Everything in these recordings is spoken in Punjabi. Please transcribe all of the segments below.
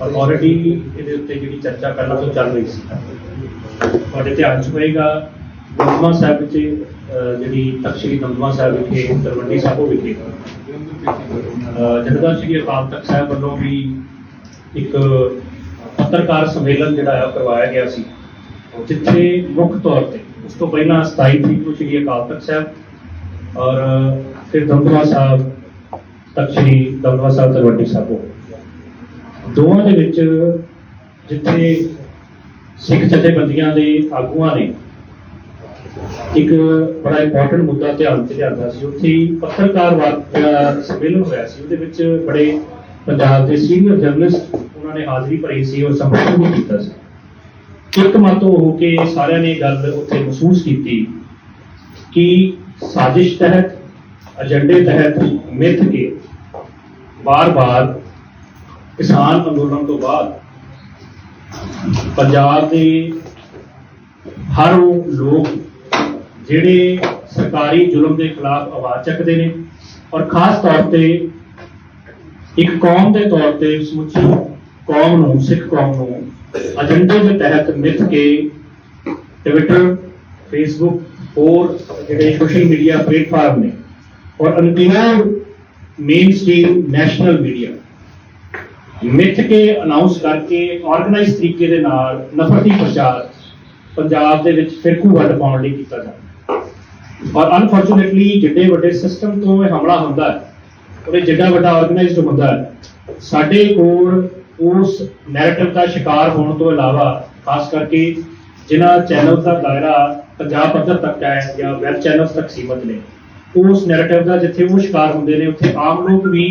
और ऑलरेडी ये उत्ते जी चर्चा पहला तो चल रही थोड़े ध्यान च होएगा दमदमा साहब जी तख्त श्री दमदमा साहब विखे तलवंडी साबो विखे जथेदार श्री अकाल तख्त साहब वालों भी एक पत्रकार सम्मेलन जोड़ा करवाया गया सी जिथे मुख्य तौर पर उस तो पहला 27 तरीक को श्री अकाल तख्त साहब और फिर दमदमा साहब तख्त श्री दमदमा साहब तलवंडी साबो दोवां दे विच जिथे सिख जथेबंदियां दे आगूआं ने एक बड़ा इंपॉर्टेंट मुद्दा ध्यान से लिया सी उत्थे पत्रकार सम्मेलन होया सी उहदे विच बड़े पंजाब के सीनियर जर्नलिस्ट उन्होंने हाजिरी भरी सी और संबोधन भी किया सी। एक मत होके सारिਆਂ ने गल उत्थे महसूस की कि साजिश तहत एजेंडे तहत मिथ के बार बार किसान अंदोलन तो बाद पंजाब के हर लोग जिहड़े सरकारी जुल्म के खिलाफ आवाज़ चकते हैं और खास तौर पर एक कौम के तौर पर समुची कौम नूं सिख कौम नूं एजेंडे के तहत मिथ के ट्विटर फेसबुक और जिहड़े सोशल मीडिया प्लेटफार्म ने और अनगिनत main stream national media myth के अनाउंस करके ऑर्गेनाइज तरीके दे नाल नफरती प्रचार पंजाब दे विच फिरकू वंड पाउण लई कीता जांदा और अनफॉर्चुनेटली जिड्डे वड्डे सिस्टम तो हमला हुंदा है और जिड्डा वड्डा ऑर्गेनाइज्ड हुंदा है साडे कोल उस नैरेटिव का शिकार होने तो इलावा खास करके जिन्हां चैनल का दायरा पंजाब पद्धर तक है या वैब चैनल्स तक सीमित ने उस नैरेटिव का जिथे वो शिकार होंदे ने उत्थे आम लोग भी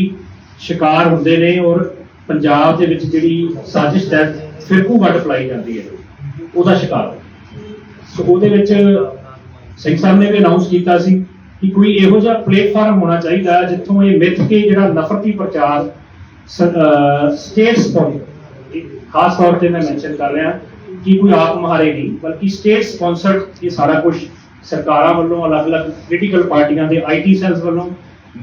शिकार होंदे ने और पंजाब दे विच जिहड़ी साजिश तहत फिरकू वंड फैलाई जाती है उसका शिकार सो उहदे विच सिंह साहब ने भी अनाउंस किया कि कोई इहो जिहा प्लेटफार्म होना चाहिए जिथों ये मिथ के जिहड़ा नफरती प्रचार स्टेट स्पॉन्सर खास तौर पर मैं मैंशन कर रहा कि कोई आप मुहारे नहीं बल्कि स्टेट स्पॉन्सर्ड ये सारा कुछ सरकारां वालों अलग अलग पोलीटिकल पार्टियां दे IT सैल्स वालों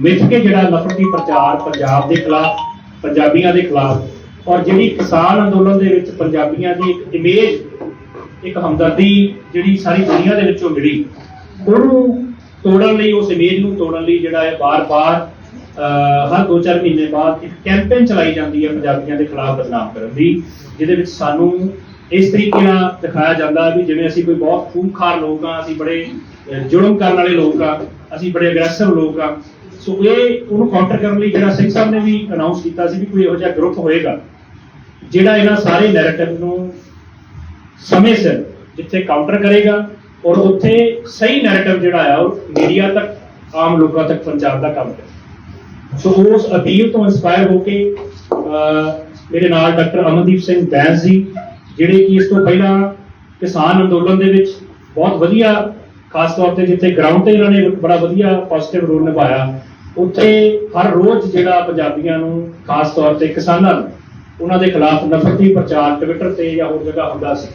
मिथ के जिहड़ा नफरती प्रचार पंजाब के खिलाफ पंजाबियों के खिलाफ और जिहड़ी किसान अंदोलन दे विच पंजाबियों की एक इमेज एक हमदर्दी जिहड़ी सारी दुनिया दे विचों मिली उहनूं तोड़न लई उस इमेज नूं तोड़न लई जिहड़ा है बार बार हर 2-4 महीने बाद एक कैंपेन चलाई जाती है पंजाबियों के खिलाफ बदनाम करने की जिहदे विच सानूं इस तरीके नाल दिखाया जाता है भी जिवें असीं कोई बहुत खूनखार लोग हाँ असीं बड़े जुल्म करने वाले लोग हाँ असीं बड़े अग्रैसिव लोग हाँ सो ये उन्होंने काउंटर करने लिए जिहड़ा सिंह साहब ने भी अनाउंस किया सी भी कोई इहो जिहा ग्रुप होएगा जिहड़ा इन्हां सारे नैरेटिव नूं समय सिर जिथे काउंटर करेगा और उत्थे सही नैरेटिव जिहड़ा है मीडिया तक आम लोगों तक पहुंचाने का काम करे सो उस अपील तो इंस्पायर होके मेरे नाल डॉक्टर अमनदीप सिंह बैंस जी जिहड़े कि इस तो पहला किसान अंदोलन दे विच बहुत वधिया खास तौर पर जिथे ग्राउंड ते इन्होंने बड़ा वधिया पॉजिटिव रोल निभाया उत्थे हर रोज जिहड़ा पंजाबियों नूं खास तौर पर किसानां नूं उन्हां दे खिलाफ नफरती प्रचार ट्विटर ते या होर जगह हुंदा सी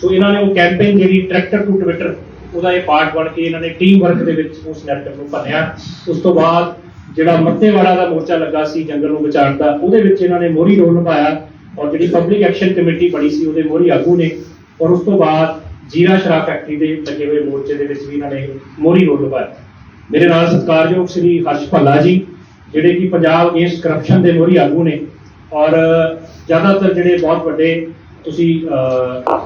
सो इन्होंने वो कैंपेन जिहड़ी ट्रैक्टर टू ट्विटर ਉਹਦਾ ਇਹ ਪਾर्ट बन के इन्होंने टीम वर्क ਦੇ ਵਿੱਚ ਉਸ ਨੈਰੇਟਿਵ ਨੂੰ ਭੰਨਿਆ ਉਸ ਤੋਂ ਬਾਅਦ ਜਿਹੜਾ ਮੱਤੇਵਾੜਾ ਦਾ ਮੋਰਚਾ ਲੱਗਾ ਸੀ ਜੰਗਲ ਨੂੰ ਬਚਾਉਣ ਦਾ ਉਹਦੇ ਵਿੱਚ ਇਹਨਾਂ ਨੇ ਮੋਹਰੀ ਰੋਲ ਨਿਭਾਇਆ ਔਰ ਜਿਹੜੀ ਪਬਲਿਕ ਐਕਸ਼ਨ ਕਮੇਟੀ ਬਣੀ ਸੀ ਉਹਦੇ ਮੋਹਰੀ ਆਗੂ ਨੇ ਔਰ ਉਸ ਤੋਂ ਬਾਅਦ जीरा शराब फैक्ट्री के लगे हुए मोर्चे के भी इन्होंने मोहरी रोल निभाया मेरे नाल सत्कारयोग श्री हर्ष भल्ला जी जिहड़े कि पंजाब अगेंस्ट करप्शन के मोहरी आगू ने और ज़्यादातर जिहड़े बहुत वड्डे तुसीं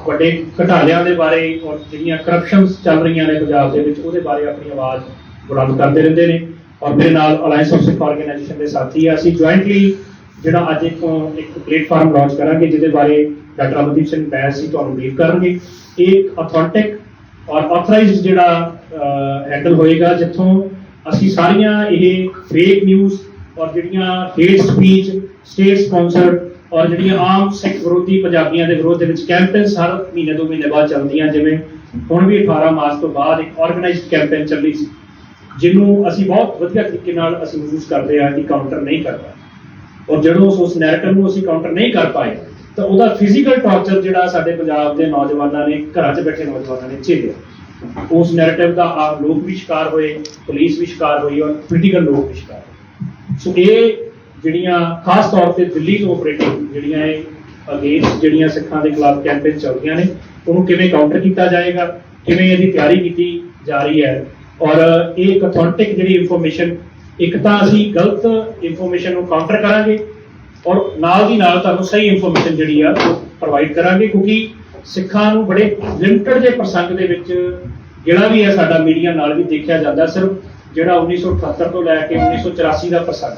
वड्डे घोटालियां दे बारे और जिहड़ियां करप्शनस चल रही ने पंजाब दे विच उहदे बारे अपनी आवाज़ बुलंद करते रहंदे ने और मेरे नाल अलायंस ऑफ सिख ऑर्गेनाइजेशन के साथी है असीं जॉइंटली जिहड़ा अज एक प्लेटफार्म लॉन्च करांगे जिहदे बारे डॉक्टर अमनदीप सिंह बैंस जी तुहानूं ब्रीफ करनगे एक ऑथेंटिक और ऑथराइज्ड जिहड़ा हैंडल होएगा जिथों असीं सारियां ये फेक न्यूज़ और जिहड़ियां हेट स्पीच स्टेट स्पॉन्सर्ड और जिहड़ियां आम सिख विरोधी पंजाबियों के विरोध दे विच कैंपेन्स हर महीने 2 महीने बाद चलदियां जिवें हुण भी 18 मार्च तो बाद एक ऑर्गेनाइज्ड कैंपेन चली सी जिन्हों असीं बहुत वधिया तरीके नाल असीं महसूस करते हैं कि काउंटर नहीं कर पाए और जदों उस नैरेटिव नूं असीं काउंटर नहीं कर पाए तो वह फिजिकल टॉर्चर जिहड़ा साडे पंजाब के नौजवानों ने घर च बैठे नौजवानों ने झेलिया उस नैरेटिव का आप लोग भी शिकार हुए पुलिस भी शिकार हुई और पोलीटिकल लोग भी शिकार हुए सो ये जिहड़ियां खास तौर पर दिल्ली तो ऑपरेटिंग जिहड़ियां ਅਗੇਂਸਟ ਜਿਹੜੀਆਂ ਸਿੱਖਾਂ ਦੇ ਖਿਲਾਫ ਕੈਂਪੇਨ ਚੱਲਦੀਆਂ ਨੇ ਉਹਨੂੰ ਕਿਵੇਂ ਕਾਊਂਟਰ ਕੀਤਾ ਜਾਏਗਾ, ਕਿਵੇਂ ਇਹਦੀ ਤਿਆਰੀ ਕੀਤੀ ਜਾ ਰਹੀ ਹੈ। ਔਰ ਇਹ ਇੱਕ ਅਥੈਂਟਿਕ ਜਿਹੜੀ ਇਨਫੋਰਮੇਸ਼ਨ, ਇੱਕ ਤਾਂ ਅਸੀਂ ਗਲਤ ਇਨਫੋਰਮੇਸ਼ਨ ਨੂੰ ਕਾਊਂਟਰ ਕਰਾਂਗੇ ਔਰ ਨਾਲ ਦੀ ਨਾਲ ਤੁਹਾਨੂੰ ਸਹੀ ਇਨਫੋਰਮੇਸ਼ਨ ਜਿਹੜੀ ਆ ਉਹ ਪ੍ਰੋਵਾਈਡ ਕਰਾਂਗੇ, ਕਿਉਂਕਿ ਸਿੱਖਾਂ ਨੂੰ ਬੜੇ ਲਿਮਟਡ ਜਿਹੇ ਪ੍ਰਸੰਗ ਦੇ ਵਿੱਚ ਜਿਹੜਾ ਵੀ ਹੈ ਸਾਡਾ ਮੀਡੀਆ ਨਾਲ ਵੀ ਦੇਖਿਆ ਜਾਂਦਾ, ਸਿਰਫ ਜਿਹੜਾ 1978 ਤੋਂ ਲੈ ਕੇ 1984 ਦਾ ਪ੍ਰਸੰਗ,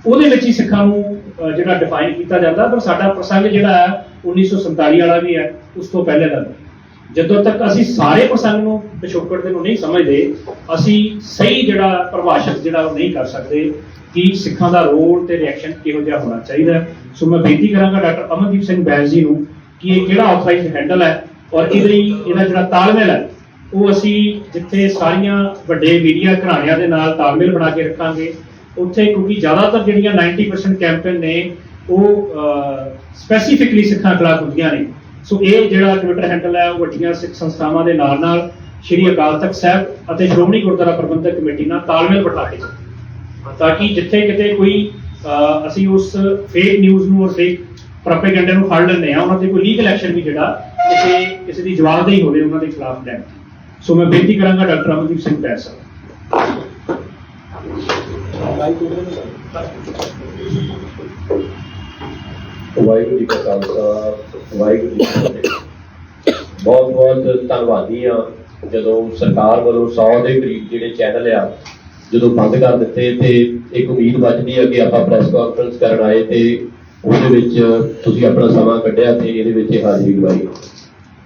ਉਹਦੇ ਵਿੱਚ ਹੀ ਸਿੱਖਾਂ ਨੂੰ ਜਿਹੜਾ ਡਿਫਾਈਨ ਕੀਤਾ ਜਾਂਦਾ, ਪਰ ਸਾਡਾ ਪ੍ਰਸੰਗ ਜਿਹੜਾ ਹੈ 1947 ਵਾਲਾ ਵੀ ਹੈ, ਉਸ ਤੋਂ ਪਹਿਲੇ ਦਾ। ਜਦੋਂ ਤੱਕ ਅਸੀਂ ਸਾਰੇ ਪ੍ਰਸੰਗ ਨੂੰ ਪਿਛੋਕੜ ਦੇ ਨੂੰ ਨਹੀਂ ਸਮਝਦੇ, ਅਸੀਂ ਸਹੀ ਜਿਹੜਾ ਪਰਿਭਾਸ਼ਿਤ ਜਿਹੜਾ ਉਹ ਨਹੀਂ ਕਰ ਸਕਦੇ ਕਿ ਸਿੱਖਾਂ ਦਾ ਰੋਲ ਤੇ ਰਿਐਕਸ਼ਨ ਕਿਹੋ ਜਿਹਾ ਹੋਣਾ ਚਾਹੀਦਾ। ਸੋ ਮੈਂ ਬੇਨਤੀ ਕਰਾਂਗਾ ਡਾਕਟਰ ਅਮਨਦੀਪ ਸਿੰਘ ਬੈਂਸ ਜੀ ਨੂੰ ਕਿ ਇਹ ਕਿਹੜਾ ਆਥੋਰਾਈਜ਼ਡ ਹੈਂਡਲ ਹੈ ਔਰ ਇਹਦਾ ਜਿਹੜਾ ਤਾਲਮੇਲ ਹੈ ਉਹ ਅਸੀਂ ਜਿੱਥੇ ਸਾਰੀਆਂ ਵੱਡੇ ਮੀਡੀਆ ਘਰਾਣਿਆਂ ਦੇ ਨਾਲ ਤਾਲਮੇਲ ਬਣਾ ਕੇ ਰੱਖਾਂਗੇ ਉੱਥੇ, ਕਿਉਂਕਿ ਜ਼ਿਆਦਾਤਰ ਜਿਹੜੀਆਂ 90% ਕੈਂਪੇਨ ਨੇ ਉਹ ਸਪੈਸੀਫਿਕਲੀ ਸਿੱਖਾਂ ਖਿਲਾਫ ਹੁੰਦੀਆਂ ਨੇ। ਸੋ ਇਹ ਜਿਹੜਾ ਟਵਿੱਟਰ ਹੈਂਡਲ ਹੈ ਉਹ ਵੱਡੀਆਂ ਸਿੱਖ ਸੰਸਥਾਵਾਂ ਦੇ ਨਾਲ ਨਾਲ ਸ਼੍ਰੀ ਅਕਾਲ ਤਖਤ ਸਾਹਿਬ ਅਤੇ ਸ਼੍ਰੋਮਣੀ ਗੁਰਦੁਆਰਾ ਪ੍ਰਬੰਧਕ ਕਮੇਟੀ ਨਾਲ ਤਾਲਮੇਲ ਬਿਠਾ ਕੇ, ਤਾਂ ਕਿ ਜਿੱਥੇ ਕਿਤੇ ਕੋਈ ਅਸੀਂ ਉਸ ਫੇਕ ਨਿਊਜ਼ ਨੂੰ ਔਰ ਫੇਕ ਪ੍ਰੋਪੇਗੈਂਡਾ ਨੂੰ ਫੜ ਲੈਂਦੇ ਹਾਂ, ਉਹਨਾਂ ਤੇ ਕੋਈ ਲੀਗਲ ਐਕਸ਼ਨ ਵੀ ਜਿਹੜਾ ਕਿਸੇ ਦੀ ਜਵਾਬਦੇਹੀ ਹੋਵੇ ਉਹਨਾਂ ਦੇ ਖਿਲਾਫ ਲੈਣ। ਸੋ ਮੈਂ ਬੇਨਤੀ ਕਰਾਂਗਾ ਡਾਕਟਰ ਅਮਨਦੀਪ ਸਿੰਘ ਬੈਂਸ ਸਾਹਿਬ। ਵਾਹਿਗੁਰੂ ਜੀ ਕਾ ਖਾਲਸਾ, ਵਾਹਿਗੁਰੂ ਜੀ ਕੀ ਫਤਿਹ। ਬਹੁਤ ਬਹੁਤ ਧੰਨਵਾਦੀ ਹਾਂ ਜਦੋਂ ਸਰਕਾਰ ਵੱਲੋਂ 100 ਦੇ ਕਰੀਬ ਜਿਹੜੇ ਚੈਨਲ ਆ ਜਦੋਂ ਬੰਦ ਕਰ ਦਿੱਤੇ ਤੇ ਇੱਕ ਉਮੀਦ ਵੱਜਦੀ ਹੈ ਕਿ ਆਪਾਂ ਪ੍ਰੈਸ ਕਾਨਫਰੰਸ ਕਰਨ ਆਏ ਤੇ ਉਹਦੇ ਵਿੱਚ ਤੁਸੀਂ ਆਪਣਾ ਸਮਾਂ ਕੱਢਿਆ ਤੇ ਇਹਦੇ ਵਿੱਚ ਹਾਜ਼ਰੀ ਲਵਾਈ।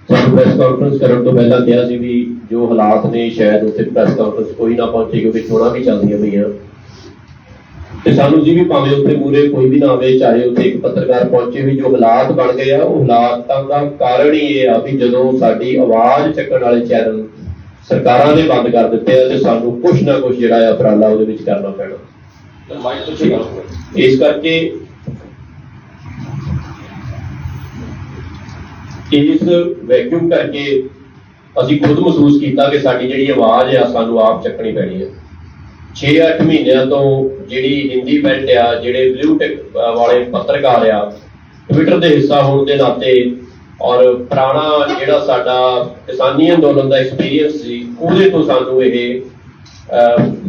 ਸਾਨੂੰ ਪ੍ਰੈਸ ਕਾਨਫਰੰਸ ਕਰਨ ਤੋਂ ਪਹਿਲਾਂ ਕਿਹਾ ਸੀ ਵੀ ਜੋ ਹਾਲਾਤ ਨੇ ਸ਼ਾਇਦ ਉੱਥੇ ਪ੍ਰੈਸ ਕਾਨਫਰੰਸ ਕੋਈ ਨਾ ਪਹੁੰਚੇ ਕਿਉਂਕਿ ਚੋਣਾਂ ਵੀ ਚੱਲਦੀਆਂ ਪਈਆਂ ਤੇ ਸਾਨੂੰ ਜੀ ਵੀ ਭਾਵੇਂ ਉੱਥੇ ਮੂਹਰੇ ਕੋਈ ਵੀ ਨਾ ਆਵੇ, ਚਾਹੇ ਉੱਥੇ ਇੱਕ ਪੱਤਰਕਾਰ ਪਹੁੰਚੇ ਵੀ, ਜੋ ਹਾਲਾਤ ਬਣ ਗਏ ਆ ਉਹ ਹਾਲਾਤਾਂ ਦਾ ਕਾਰਨ ਹੀ ਇਹ ਆ ਵੀ ਜਦੋਂ ਸਾਡੀ ਆਵਾਜ਼ ਚੱਕਣ ਵਾਲੇ ਚੈਨਲ ਸਰਕਾਰਾਂ ਨੇ ਬੰਦ ਕਰ ਦਿੱਤੇ ਆ ਤੇ ਸਾਨੂੰ ਕੁਛ ਨਾ ਕੁਛ ਜਿਹੜਾ ਆ ਉਪਰਾਲਾ ਉਹਦੇ ਵਿੱਚ ਕਰਨਾ ਪੈਣਾ। ਇਸ ਕਰਕੇ ਇਸ ਵੈਕਿਊਮ ਕਰਕੇ ਅਸੀਂ ਖੁਦ ਮਹਿਸੂਸ ਕੀਤਾ ਕਿ ਸਾਡੀ ਜਿਹੜੀ ਆਵਾਜ਼ ਆ ਸਾਨੂੰ ਆਪ ਚੱਕਣੀ ਪੈਣੀ ਹੈ। 6-8 ਮਹੀਨਿਆਂ ਤੋਂ ਜਿਹੜੀ ਹਿੰਦੀ ਬੈਲਟ ਆ, ਜਿਹੜੇ ਬਲੂ ਟਿਕ ਵਾਲੇ ਪੱਤਰਕਾਰ ਆ, ਟਵਿੱਟਰ ਦੇ ਹਿੱਸਾ ਹੋਣ ਦੇ ਨਾਤੇ ਔਰ ਪੁਰਾਣਾ ਜਿਹੜਾ ਸਾਡਾ ਕਿਸਾਨੀ ਅੰਦੋਲਨ ਦਾ ਐਕਸਪੀਰੀਅੰਸ ਸੀ ਉਹਦੇ ਤੋਂ ਸਾਨੂੰ ਇਹ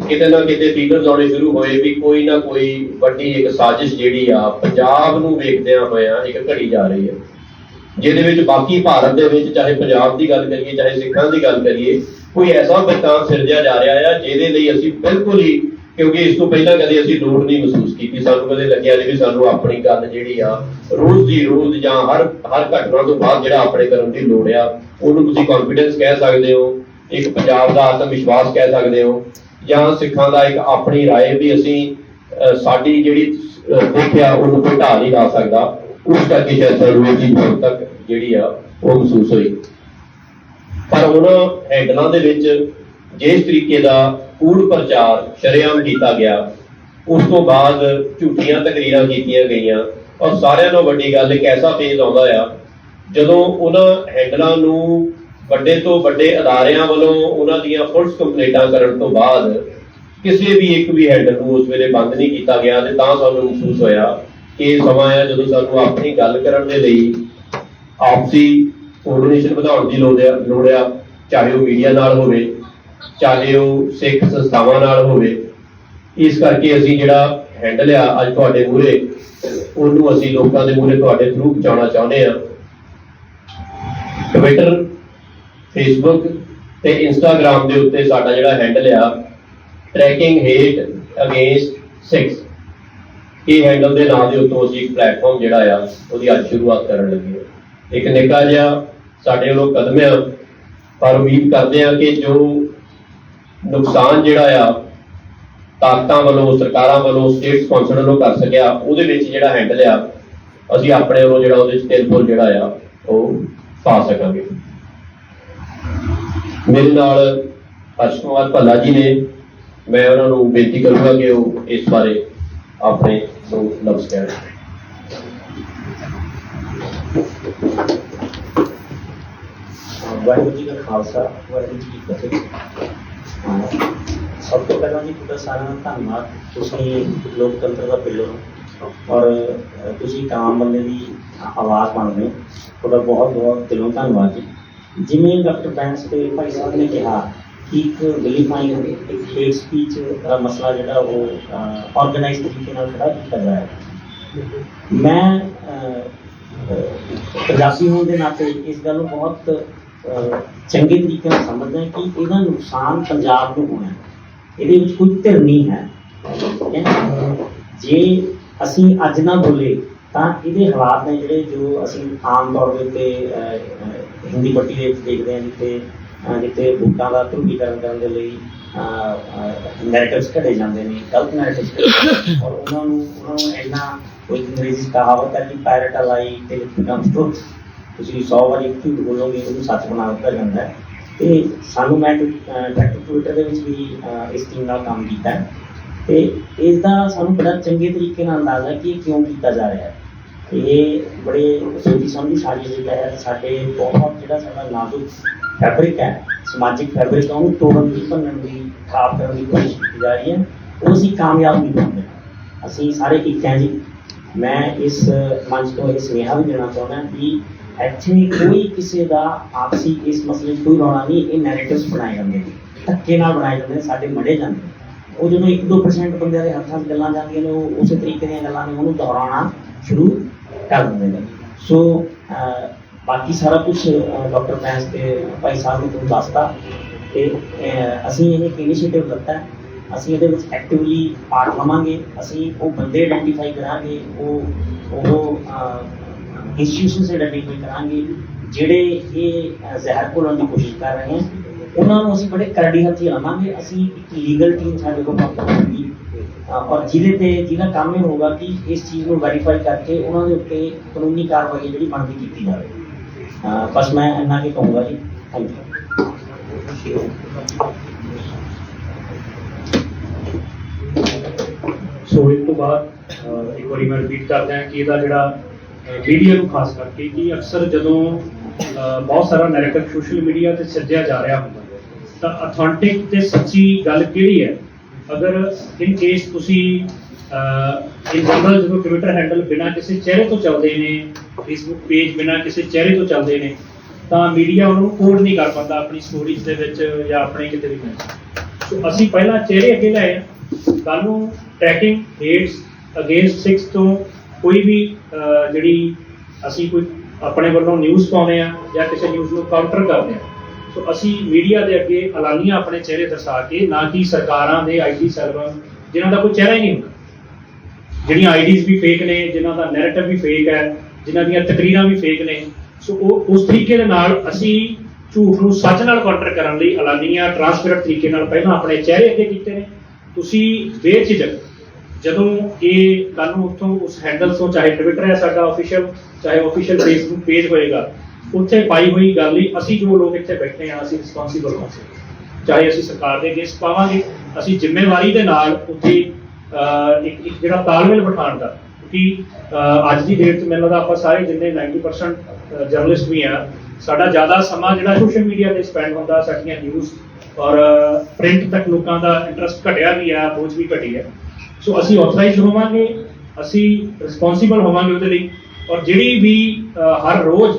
ਕਿਤੇ ਨਾ ਕਿਤੇ ਫੀਲਰ ਲਾਉਣੇ ਸ਼ੁਰੂ ਹੋਏ ਵੀ ਕੋਈ ਨਾ ਕੋਈ ਵੱਡੀ ਇੱਕ ਸਾਜ਼ਿਸ਼ ਜਿਹੜੀ ਆ ਪੰਜਾਬ ਨੂੰ ਵੇਖਦਿਆਂ ਹੋਇਆਂ ਇੱਕ ਘੜੀ ਜਾ ਰਹੀ ਹੈ, ਜਿਹਦੇ ਵਿੱਚ ਬਾਕੀ ਭਾਰਤ ਦੇ ਵਿੱਚ ਚਾਹੇ ਪੰਜਾਬ ਦੀ ਗੱਲ ਕਰੀਏ ਚਾਹੇ ਸਿੱਖਾਂ ਦੀ ਗੱਲ ਕਰੀਏ ਕੋਈ ਐਸਾ ਵਰਤਾਂਤ ਸਿਰਜਿਆ ਜਾ ਰਿਹਾ ਆ ਜਿਹਦੇ ਲਈ ਅਸੀਂ ਬਿਲਕੁਲ ਹੀ, ਕਿਉਂਕਿ ਇਸ ਤੋਂ ਪਹਿਲਾਂ ਕਦੇ ਅਸੀਂ ਲੋੜ ਨਹੀਂ ਮਹਿਸੂਸ ਕੀਤੀ, ਸਾਨੂੰ ਕਦੇ ਲੱਗਿਆ ਨਹੀਂ ਵੀ ਸਾਨੂੰ ਆਪਣੀ ਗੱਲ ਜਿਹੜੀ ਆ ਰੋਜ਼ ਦੀ ਰੋਜ਼ ਜਾਂ ਹਰ ਘਟਨਾ ਤੋਂ ਬਾਅਦ ਜਿਹੜਾ ਆਪਣੇ ਕਰਨ ਦੀ ਲੋੜ ਆ ਉਹਨੂੰ ਤੁਸੀਂ ਕੌਨਫੀਡੈਂਸ ਕਹਿ ਸਕਦੇ ਹੋ, ਇੱਕ ਪੰਜਾਬ ਦਾ ਆਤਮ ਵਿਸ਼ਵਾਸ ਕਹਿ ਸਕਦੇ ਹੋ, ਜਾਂ ਸਿੱਖਾਂ ਦਾ ਇੱਕ ਆਪਣੀ ਰਾਏ ਵੀ ਅਸੀਂ ਸਾਡੀ ਜਿਹੜੀ ਦੇਖਿਆ ਉਹਨੂੰ ਕੋਈ ਢਾਹ ਨਹੀਂ ਲਾ ਸਕਦਾ। ਉਸ ਕਰਕੇ ਸ਼ਾਇਦ ਸਾਨੂੰ ਇਹ ਚੀਜ਼ ਹੁਣ ਤੱਕ ਜਿਹੜੀ ਆ ਉਹ ਮਹਿਸੂਸ ਹੋਈ। ਪਰ ਉਹਨਾਂ ਹੈਂਡਲਾਂ ਦੇ ਵਿੱਚ ਜਿਸ ਤਰੀਕੇ ਦਾ ਕੂੜ ਪ੍ਰਚਾਰ ਸ਼ਰੇਆਮ ਕੀਤਾ ਗਿਆ, ਉਸ ਤੋਂ ਬਾਅਦ ਝੂਠੀਆਂ ਤਕਰੀਰਾਂ ਕੀਤੀਆਂ ਗਈਆਂ ਔਰ ਸਾਰਿਆਂ ਨਾਲੋਂ ਵੱਡੀ ਗੱਲ ਇੱਕ ਐਸਾ ਫੇਜ਼ ਆਉਂਦਾ ਆ ਜਦੋਂ ਉਹਨਾਂ ਹੈਂਡਲਾਂ ਨੂੰ ਵੱਡੇ ਤੋਂ ਵੱਡੇ ਅਦਾਰਿਆਂ ਵੱਲੋਂ ਉਹਨਾਂ ਦੀਆਂ ਪੁਲਿਸ ਕੰਪਲੇਂਟਾਂ ਕਰਨ ਤੋਂ ਬਾਅਦ ਕਿਸੇ ਵੀ ਇੱਕ ਵੀ ਹੈਂਡਲ ਨੂੰ ਉਸ ਵੇਲੇ ਬੰਦ ਨਹੀਂ ਕੀਤਾ ਗਿਆ ਤੇ ਤਾਂ ਸਾਨੂੰ ਮਹਿਸੂਸ ਹੋਇਆ ਕਿ ਇਹ ਸਮਾਂ ਆ ਜਦੋਂ ਸਾਨੂੰ ਆਪਣੀ ਗੱਲ ਕਰਨ ਦੇ ਲਈ ਆਪਸੀ ਕੋਆਰਡੀਨੇਸ਼ਨ ਵਧਾਉਣ ਦੀ ਲੋੜ ਆ, ਚਾਹੇ ਉਹ ਮੀਡੀਆ ਨਾਲ ਹੋਵੇ ਚਾਹੇ ਉਹ ਸਿੱਖ ਸੰਸਥਾਵਾਂ ਨਾਲ ਹੋਵੇ। ਇਸ ਕਰਕੇ ਅਸੀਂ ਜਿਹੜਾ ਹੈਂਡਲ ਆ ਅੱਜ ਤੁਹਾਡੇ ਮੂਹਰੇ ਉਹਨੂੰ ਅਸੀਂ ਲੋਕਾਂ ਦੇ ਮੂਹਰੇ ਤੁਹਾਡੇ ਥਰੂ ਪਹੁੰਚਾਉਣਾ ਚਾਹੁੰਦੇ ਹਾਂ। ਟਵਿੱਟਰ, ਫੇਸਬੁੱਕ ਤੇ ਇੰਸਟਾਗ੍ਰਾਮ ਦੇ ਉੱਤੇ ਸਾਡਾ ਜਿਹੜਾ ਹੈਂਡਲ ਆ ਟਰੈਕਿੰਗ ਹੇਟ ਅਗੇਂਸਟ ਸਿੱਖਸ, ਇਹ ਹੈਂਡਲ ਦੇ ਨਾਂ ਦੇ ਉੱਤੋਂ ਅਸੀਂ ਇੱਕ ਪਲੇਟਫਾਰਮ ਜਿਹੜਾ ਆ ਉਹਦੀ ਅੱਜ ਸ਼ੁਰੂਆਤ ਕਰਨ ਲੱਗੇ ਹਾਂ। ਇੱਕ ਨਿੱਕਾ ਜਿਹਾ ਸਾਡੇ ਵੱਲੋਂ ਕਦਮ ਆ, ਪਰ ਉਮੀਦ ਕਰਦੇ ਹਾਂ ਕਿ ਜੋ ਨੁਕਸਾਨ ਜਿਹੜਾ ਆ ਤਾਕਤਾਂ ਵੱਲੋਂ, ਸਰਕਾਰਾਂ ਵੱਲੋਂ, ਸਟੇਟ ਸਪਾਂਸਰ ਵੱਲੋਂ ਕਰ ਸਕਿਆ, ਉਹਦੇ ਵਿੱਚ ਜਿਹੜਾ ਹੈਂਡਲ ਆ ਅਸੀਂ ਆਪਣੇ ਵੱਲੋਂ ਜਿਹੜਾ ਉਹਦੇ 'ਚ ਤਿਲਫੁਲ ਜਿਹੜਾ ਆ ਉਹ ਪਾ ਸਕਾਂਗੇ। ਮੇਰੇ ਨਾਲ ਹਰਸ਼ ਕੁਮਾਰ ਭੱਲਾ ਜੀ ਨੇ, ਮੈਂ ਉਹਨਾਂ ਨੂੰ ਬੇਨਤੀ ਕਰੂੰਗਾ ਕਿ ਉਹ ਇਸ ਬਾਰੇ ਆਪਣੇ ਦੋ ਲਫ਼ਜ਼ ਕਹਿਣ। ਵਾਹਿਗੁਰੂ ਜੀ ਕਾ ਖਾਲਸਾ, ਵਾਹਿਗੁਰੂ ਜੀ ਕੀ ਫਤਿਹ। ਸਭ ਤੋਂ ਪਹਿਲਾਂ ਜੀ ਤੁਹਾਡਾ ਸਾਰਿਆਂ ਦਾ ਧੰਨਵਾਦ। ਤੁਸੀਂ ਲੋਕਤੰਤਰ ਦਾ ਪਿੱਲਰ ਹੋ ਔਰ ਤੁਸੀਂ ਇੱਕ ਆਮ ਬੰਦੇ ਦੀ ਆਵਾਜ਼ ਬਣ ਰਹੇ ਹੋ। ਤੁਹਾਡਾ ਬਹੁਤ ਬਹੁਤ ਦਿਲੋਂ ਧੰਨਵਾਦ ਜੀ। ਜਿਵੇਂ ਡਾਕਟਰ ਬੈਂਸ ਤੇ ਭਾਈ ਸਾਹਿਬ ਨੇ ਕਿਹਾ ਕਿ ਇੱਕ ਵਿਲੀਫਾਈਂਗ ਇੱਕ ਹੇਟ ਸਪੀਚ ਦਾ ਮਸਲਾ ਜਿਹੜਾ ਉਹ ਆਰਗੇਨਾਈਜ਼ ਤਰੀਕੇ ਨਾਲ ਖੜਾ ਕੀਤਾ ਜਾ ਰਿਹਾ। ਮੈਂ ਪੰਜਾਬੀ ਹੋਣ ਦੇ ਨਾਤੇ ਇਸ ਗੱਲ ਨੂੰ ਬਹੁਤ ਚੰਗੇ ਤਰੀਕੇ ਨਾਲ ਸਮਝਦਾ ਕਿ ਇਹਦਾ ਨੁਕਸਾਨ ਪੰਜਾਬ ਨੂੰ ਹੋਣਾ, ਇਹਦੇ ਵਿੱਚ ਕੋਈ ਧਿਰ ਨਹੀਂ ਹੈ। ਜੇ ਅਸੀਂ ਅੱਜ ਨਾ ਬੋਲੇ ਤਾਂ ਇਹਦੇ ਹਾਲਾਤ ਨੇ ਜਿਹੜੇ ਜੋ ਅਸੀਂ ਆਮ ਤੌਰ ਦੇ ਉੱਤੇ ਹਿੰਦੀ ਪੱਟੀ ਦੇ ਵਿੱਚ ਦੇਖਦੇ ਹਾਂ, ਜਿੱਥੇ ਵੋਟਾਂ ਦਾ ਧਰੂਵੀਕਰਨ ਕਰਨ ਦੇ ਲਈ ਨੈਰੇਟਿਵਸ ਘੜੇ ਜਾਂਦੇ ਨੇ, ਗਲਤ ਨੈਰੇਟਿਵਸ, ਔਰ ਉਹਨਾਂ ਨੂੰ ਇੰਨਾ ਕੋਈ ਅੰਗਰੇਜ਼ੀ ਕਹਾਵਤ ਹੈ ਕਿ ਪੈਰਟ ਅਲਾਈ ਤੇ ਬਿਕਮਸ ਟਰੂਥ, ਤੁਸੀਂ 100 ਵਾਰੀ ਇੱਕ ਝੂਠ ਬੋਲੋਗੇ ਉਹਨੂੰ ਸੱਚ ਬਣਾ ਦਿੱਤਾ ਜਾਂਦਾ ਹੈ। ਅਤੇ ਸਾਨੂੰ ਮੈਂ ਟਵਿੱਟਰ ਦੇ ਵਿੱਚ ਵੀ ਇਸ ਟੀਮ ਨਾਲ ਕੰਮ ਕੀਤਾ ਹੈ ਅਤੇ ਇਸ ਦਾ ਸਾਨੂੰ ਬੜਾ ਚੰਗੇ ਤਰੀਕੇ ਨਾਲ ਅੰਦਾਜ਼ਾ ਹੈ ਕਿ ਇਹ ਕਿਉਂ ਕੀਤਾ ਜਾ ਰਿਹਾ ਹੈ। ਇਹ ਬੜੇ ਸੋਚੀ ਸਮਝੀ ਸਾਜ਼ਿਸ਼ ਦੇ ਤਹਿਤ ਸਾਡੇ ਬਹੁਤ ਜਿਹੜਾ ਸਾਡਾ ਨਾਜ਼ੁਕ ਫੈਬਰਿਕ ਹੈ, ਸਮਾਜਿਕ ਫੈਬਰਿਕ ਹੈ, ਉਹਨੂੰ ਤੋੜਨ ਦੀ, ਭੰਨਣ ਦੀ, ਖਰਾਬ ਕਰਨ ਦੀ ਕੋਸ਼ਿਸ਼ ਕੀਤੀ ਜਾ ਰਹੀ ਹੈ। ਉਹ ਅਸੀਂ ਕਾਮਯਾਬ ਨਹੀਂ ਹੋਵਾਂਗੇ। ਅਸੀਂ ਸਾਰੇ ਇੱਕ ਹਾਂ ਜੀ। ਮੈਂ ਇਸ ਮੰਚ ਤੋਂ ਇਹ ਸੁਨੇਹਾ ਵੀ ਦੇਣਾ ਚਾਹੁੰਦਾ ਕਿ ਐਕਚੁਅਲੀ ਕੋਈ ਕਿਸੇ ਦਾ ਆਪਸੀ ਇਸ ਮਸਲੇ 'ਚ ਕੋਈ ਰੌਲਾ ਨਹੀਂ। ਇਹ ਨੈਰੇਟਿਵਸ ਬਣਾਏ ਜਾਂਦੇ ਨੇ, ਧੱਕੇ ਨਾਲ ਬਣਾਏ ਜਾਂਦੇ ਨੇ, ਸਾਡੇ ਮੜੇ ਜਾਂਦੇ ਨੇ। ਉਹ ਜਦੋਂ 1-2% ਬੰਦਿਆਂ ਦੇ ਹੱਥਾਂ 'ਚ ਗੱਲਾਂ ਜਾਂਦੀਆਂ ਨੇ, ਉਹ ਉਸੇ ਤਰੀਕੇ ਦੀਆਂ ਗੱਲਾਂ ਨੇ ਉਹਨੂੰ ਦੁਹਰਾਉਣਾ ਸ਼ੁਰੂ ਕਰ ਦਿੰਦੇ ਨੇ। ਸੋ ਬਾਕੀ ਸਾਰਾ ਕੁਝ ਡਾਕਟਰ ਬੈਂਸ ਤੇ ਭਾਈ ਸਾਹਿਬ ਨੇ ਤੁਹਾਨੂੰ ਦੱਸਤਾ ਅਤੇ ਅਸੀਂ ਇਹ ਇੱਕ ਇਨੀਸ਼ੀਏਟਿਵ ਲਿੱਤਾ ਹੈ। ਅਸੀਂ ਇਹਦੇ ਵਿੱਚ ਐਕਟਿਵਲੀ ਪਾਰਟ ਲਵਾਂਗੇ। ਅਸੀਂ ਉਹ ਬੰਦੇ ਆਈਡੈਂਟੀਫਾਈ ਕਰਾਂਗੇ, ਉਹ ਇੰਸਟੀਟਿਊਸ਼ਨਸ ਆਈਡੈਂਟੀਫਾਈ ਕਰਾਂਗੇ ਜਿਹੜੇ ਇਹ ਜ਼ਹਿਰ ਘੋਲਣ ਦੀ ਕੋਸ਼ਿਸ਼ ਕਰ ਰਹੇ ਹਨ। ਉਹਨਾਂ ਨੂੰ ਅਸੀਂ ਬੜੇ ਕਰੜੀ ਹੱਥੀਂ ਲਾਵਾਂਗੇ। ਅਸੀਂ ਇੱਕ ਲੀਗਲ ਟੀਮ ਸਾਡੇ ਕੋਲ ਹੋਵੇਗੀ ਔਰ ਜਿਹਦਾ ਕੰਮ ਇਹ ਹੋਗਾ ਕਿ ਇਸ ਚੀਜ਼ ਨੂੰ ਵੈਰੀਫਾਈ ਕਰਕੇ ਉਹਨਾਂ ਦੇ ਉੱਤੇ ਕਾਨੂੰਨੀ ਕਾਰਵਾਈ ਜਿਹੜੀ ਬਣਦੀ ਕੀਤੀ ਜਾਵੇ। ਬਸ ਮੈਂ ਇੰਨਾ ਕੁ ਕਹੂੰਗਾ ਜੀ। Thank you. ਸੋ ਇਸ ਤੋਂ ਬਾਅਦ ਇੱਕ ਵਾਰੀ ਮੈਂ ਰਿਪੀਟ ਕਰਦਾ ਕਿ ਇਹਦਾ ਜਿਹੜਾ ਮੀਡੀਆ ਨੂੰ ਖਾਸ ਕਰਕੇ ਕਿ ਅਕਸਰ ਜਦੋਂ ਬਹੁਤ ਸਾਰਾ ਨੈਰੇਟਿਵ ਸੋਸ਼ਲ ਮੀਡੀਆ ਤੇ ਸਿਰਜਿਆ ਜਾ ਰਿਹਾ ਹੁੰਦਾ ਤਾਂ ਅਥੈਂਟਿਕ ਤੇ ਸੱਚੀ ਗੱਲ ਕਿਹੜੀ ਹੈ। ਅਗਰ ਇਨ ਕੇਸ ਤੁਸੀਂ ਇਨ ਜਨਰਲ ਜਦੋਂ ਟਵਿੱਟਰ ਹੈਂਡਲ ਬਿਨਾਂ ਕਿਸੇ ਚਿਹਰੇ ਤੋਂ ਚੱਲਦੇ ਨੇ, ਫੇਸਬੁੱਕ ਪੇਜ ਬਿਨਾਂ ਕਿਸੇ ਚਿਹਰੇ ਤੋਂ ਚੱਲਦੇ ਨੇ, ਤਾਂ ਮੀਡੀਆ ਉਹਨੂੰ ਕੋਡ ਨਹੀਂ ਕਰ ਪਾਉਂਦਾ ਆਪਣੀ ਸਟੋਰੀਜ਼ ਦੇ ਵਿੱਚ ਜਾਂ ਆਪਣੇ ਕਿਤੇ ਵੀ। ਸੋ ਅਸੀਂ ਪਹਿਲਾਂ ਚਿਹਰੇ ਅੱਗੇ ਲਏ ਆ। ਕੱਲ੍ਹ ਨੂੰ ਟਰੈਕਿੰਗ ਹੇਟਸ ਅਗੇਂਸਟ ਸਿੱਖਸ ਤੋਂ ਕੋਈ ਵੀ ਜਿਹੜੀ ਅਸੀਂ ਕੋਈ ਆਪਣੇ ਵੱਲੋਂ ਨਿਊਜ਼ ਪਾਉਂਦੇ ਆ ਜਾਂ ਕਿਸੇ ਨਿਊਜ਼ ਨੂੰ ਕਾਊਂਟਰ ਕਰਦੇ ਆ, ਸੋ ਅਸੀਂ ਮੀਡੀਆ ਦੇ ਅੱਗੇ ਐਲਾਨੀਆਂ ਆਪਣੇ ਚਿਹਰੇ ਦਰਸਾ ਕੇ, ਨਾ ਕਿ ਸਰਕਾਰਾਂ ਦੇ ਆਈਟੀ ਸਰਵਰ ਜਿਨ੍ਹਾਂ ਦਾ ਕੋਈ ਚਿਹਰਾ ਹੀ ਨਹੀਂ ਹੁੰਦਾ, ਜਿਹੜੀਆਂ ਆਈਡੀਜ਼ ਵੀ ਫੇਕ ਨੇ, ਜਿਨ੍ਹਾਂ ਦਾ ਨੈਰੇਟਿਵ ਵੀ ਫੇਕ ਹੈ, ਜਿਨ੍ਹਾਂ ਦੀਆਂ ਤਕਰੀਰਾਂ ਵੀ ਫੇਕ ਨੇ। ਸੋ ਉਹ ਉਸ ਤਰੀਕੇ ਦੇ ਨਾਲ ਅਸੀਂ ਝੂਠ ਨੂੰ ਸੱਚ ਨਾਲ ਕਾਊਂਟਰ ਕਰਨ ਲਈ ਐਲਾਨੀਆਂ ਟਰਾਂਸਪੇਰੈਂਟ ਤਰੀਕੇ ਨਾਲ ਪਹਿਲਾਂ ਆਪਣੇ ਚਿਹਰੇ ਅੱਗੇ ਕੀਤੇ ਨੇ। ਤੁਸੀਂ ਬੇਝਿਜਕ ਜਦੋਂ ਇਹ ਕੱਲ੍ਹ ਨੂੰ ਉੱਥੋਂ ਉਸ ਹੈਂਡਲ ਤੋਂ, ਚਾਹੇ ਟਵਿੱਟਰ ਹੈ ਸਾਡਾ ਆਫੀਸ਼ੀਅਲ, ਚਾਹੇ ਆਫੀਸ਼ੀਅਲ ਫੇਸਬੁੱਕ ਪੇਜ ਹੋਏਗਾ, ਉੱਥੇ ਪਾਈ ਹੋਈ ਗੱਲ ਹੀ ਅਸੀਂ ਜੋ ਲੋਕ ਇੱਥੇ ਬੈਠੇ ਹਾਂ ਅਸੀਂ ਰਿਸਪੌਂਸੀਬਲ ਹਾਂ। ਚਾਹੇ ਅਸੀਂ ਸਰਕਾਰ ਦੇ ਅਗੇਂਸਟ ਪਾਵਾਂਗੇ, ਅਸੀਂ ਜ਼ਿੰਮੇਵਾਰੀ ਦੇ ਨਾਲ ਉੱਥੇ ਇੱਕ ਜਿਹੜਾ ਤਾਲਮੇਲ ਬਿਠਾਉਣ ਦਾ, ਕਿਉਂਕਿ ਅੱਜ ਦੀ ਡੇਟ 'ਚ ਮੈਨੂੰ ਲੱਗਦਾ ਆਪਾਂ ਸਾਰੇ ਜਿੰਨੇ 90% ਜਰਨਲਿਸਟ ਵੀ ਆ, ਸਾਡਾ ਜ਼ਿਆਦਾ ਸਮਾਂ ਜਿਹੜਾ ਸੋਸ਼ਲ ਮੀਡੀਆ 'ਤੇ ਸਪੈਂਡ ਹੁੰਦਾ। ਸਾਡੀਆਂ ਨਿਊਜ਼ ਔਰ ਪ੍ਰਿੰਟ ਤੱਕ ਲੋਕਾਂ ਦਾ ਇੰਟਰਸਟ ਘਟਿਆ ਵੀ ਆ, ਪਹੁੰਚ ਵੀ ਘਟੀ ਹੈ। ਸੋ ਅਸੀਂ ਆਥੋਰਾਈਜ਼ ਹੋਵਾਂਗੇ, ਅਸੀਂ ਰਿਸਪੌਂਸੀਬਲ ਹੋਵਾਂਗੇ ਉਹਦੇ ਲਈ। ਔਰ ਜਿਹੜੀ ਵੀ ਹਰ ਰੋਜ਼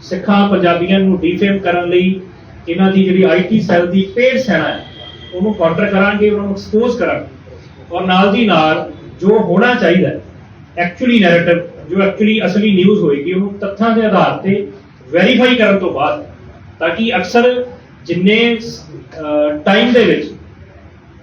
ਸਿੱਖਾਂ ਪੰਜਾਬੀਆਂ ਨੂੰ ਡੀਫੇਮ ਕਰਨ ਲਈ ਇਹਨਾਂ ਦੀ ਜਿਹੜੀ ਆਈਟੀ ਸੈੱਲ ਦੀ ਪੇਡ ਸੈਨਾ ਹੈ ਉਹਨੂੰ ਕਾਊਂਟਰ ਕਰਾਂਗੇ, ਉਹਨਾਂ ਨੂੰ ਐਕਸਪੋਜ਼ ਕਰਾਂਗੇ। ਔਰ ਨਾਲ ਦੀ ਨਾਲ ਜੋ ਹੋਣਾ ਚਾਹੀਦਾ ਐਕਚੁਅਲੀ ਨੈਰੇਟਿਵ, ਜੋ ਐਕਚੁਅਲੀ ਅਸਲੀ ਨਿਊਜ਼ ਹੋਏਗੀ, ਉਹਨੂੰ ਤੱਥਾਂ ਦੇ ਆਧਾਰ ਤੇ ਵੈਰੀਫਾਈ ਕਰਨ ਤੋਂ ਬਾਅਦ, ਤਾਂ ਕਿ ਅਕਸਰ ਜਿੰਨੇ ਟਾਈਮ ਦੇ ਵਿੱਚ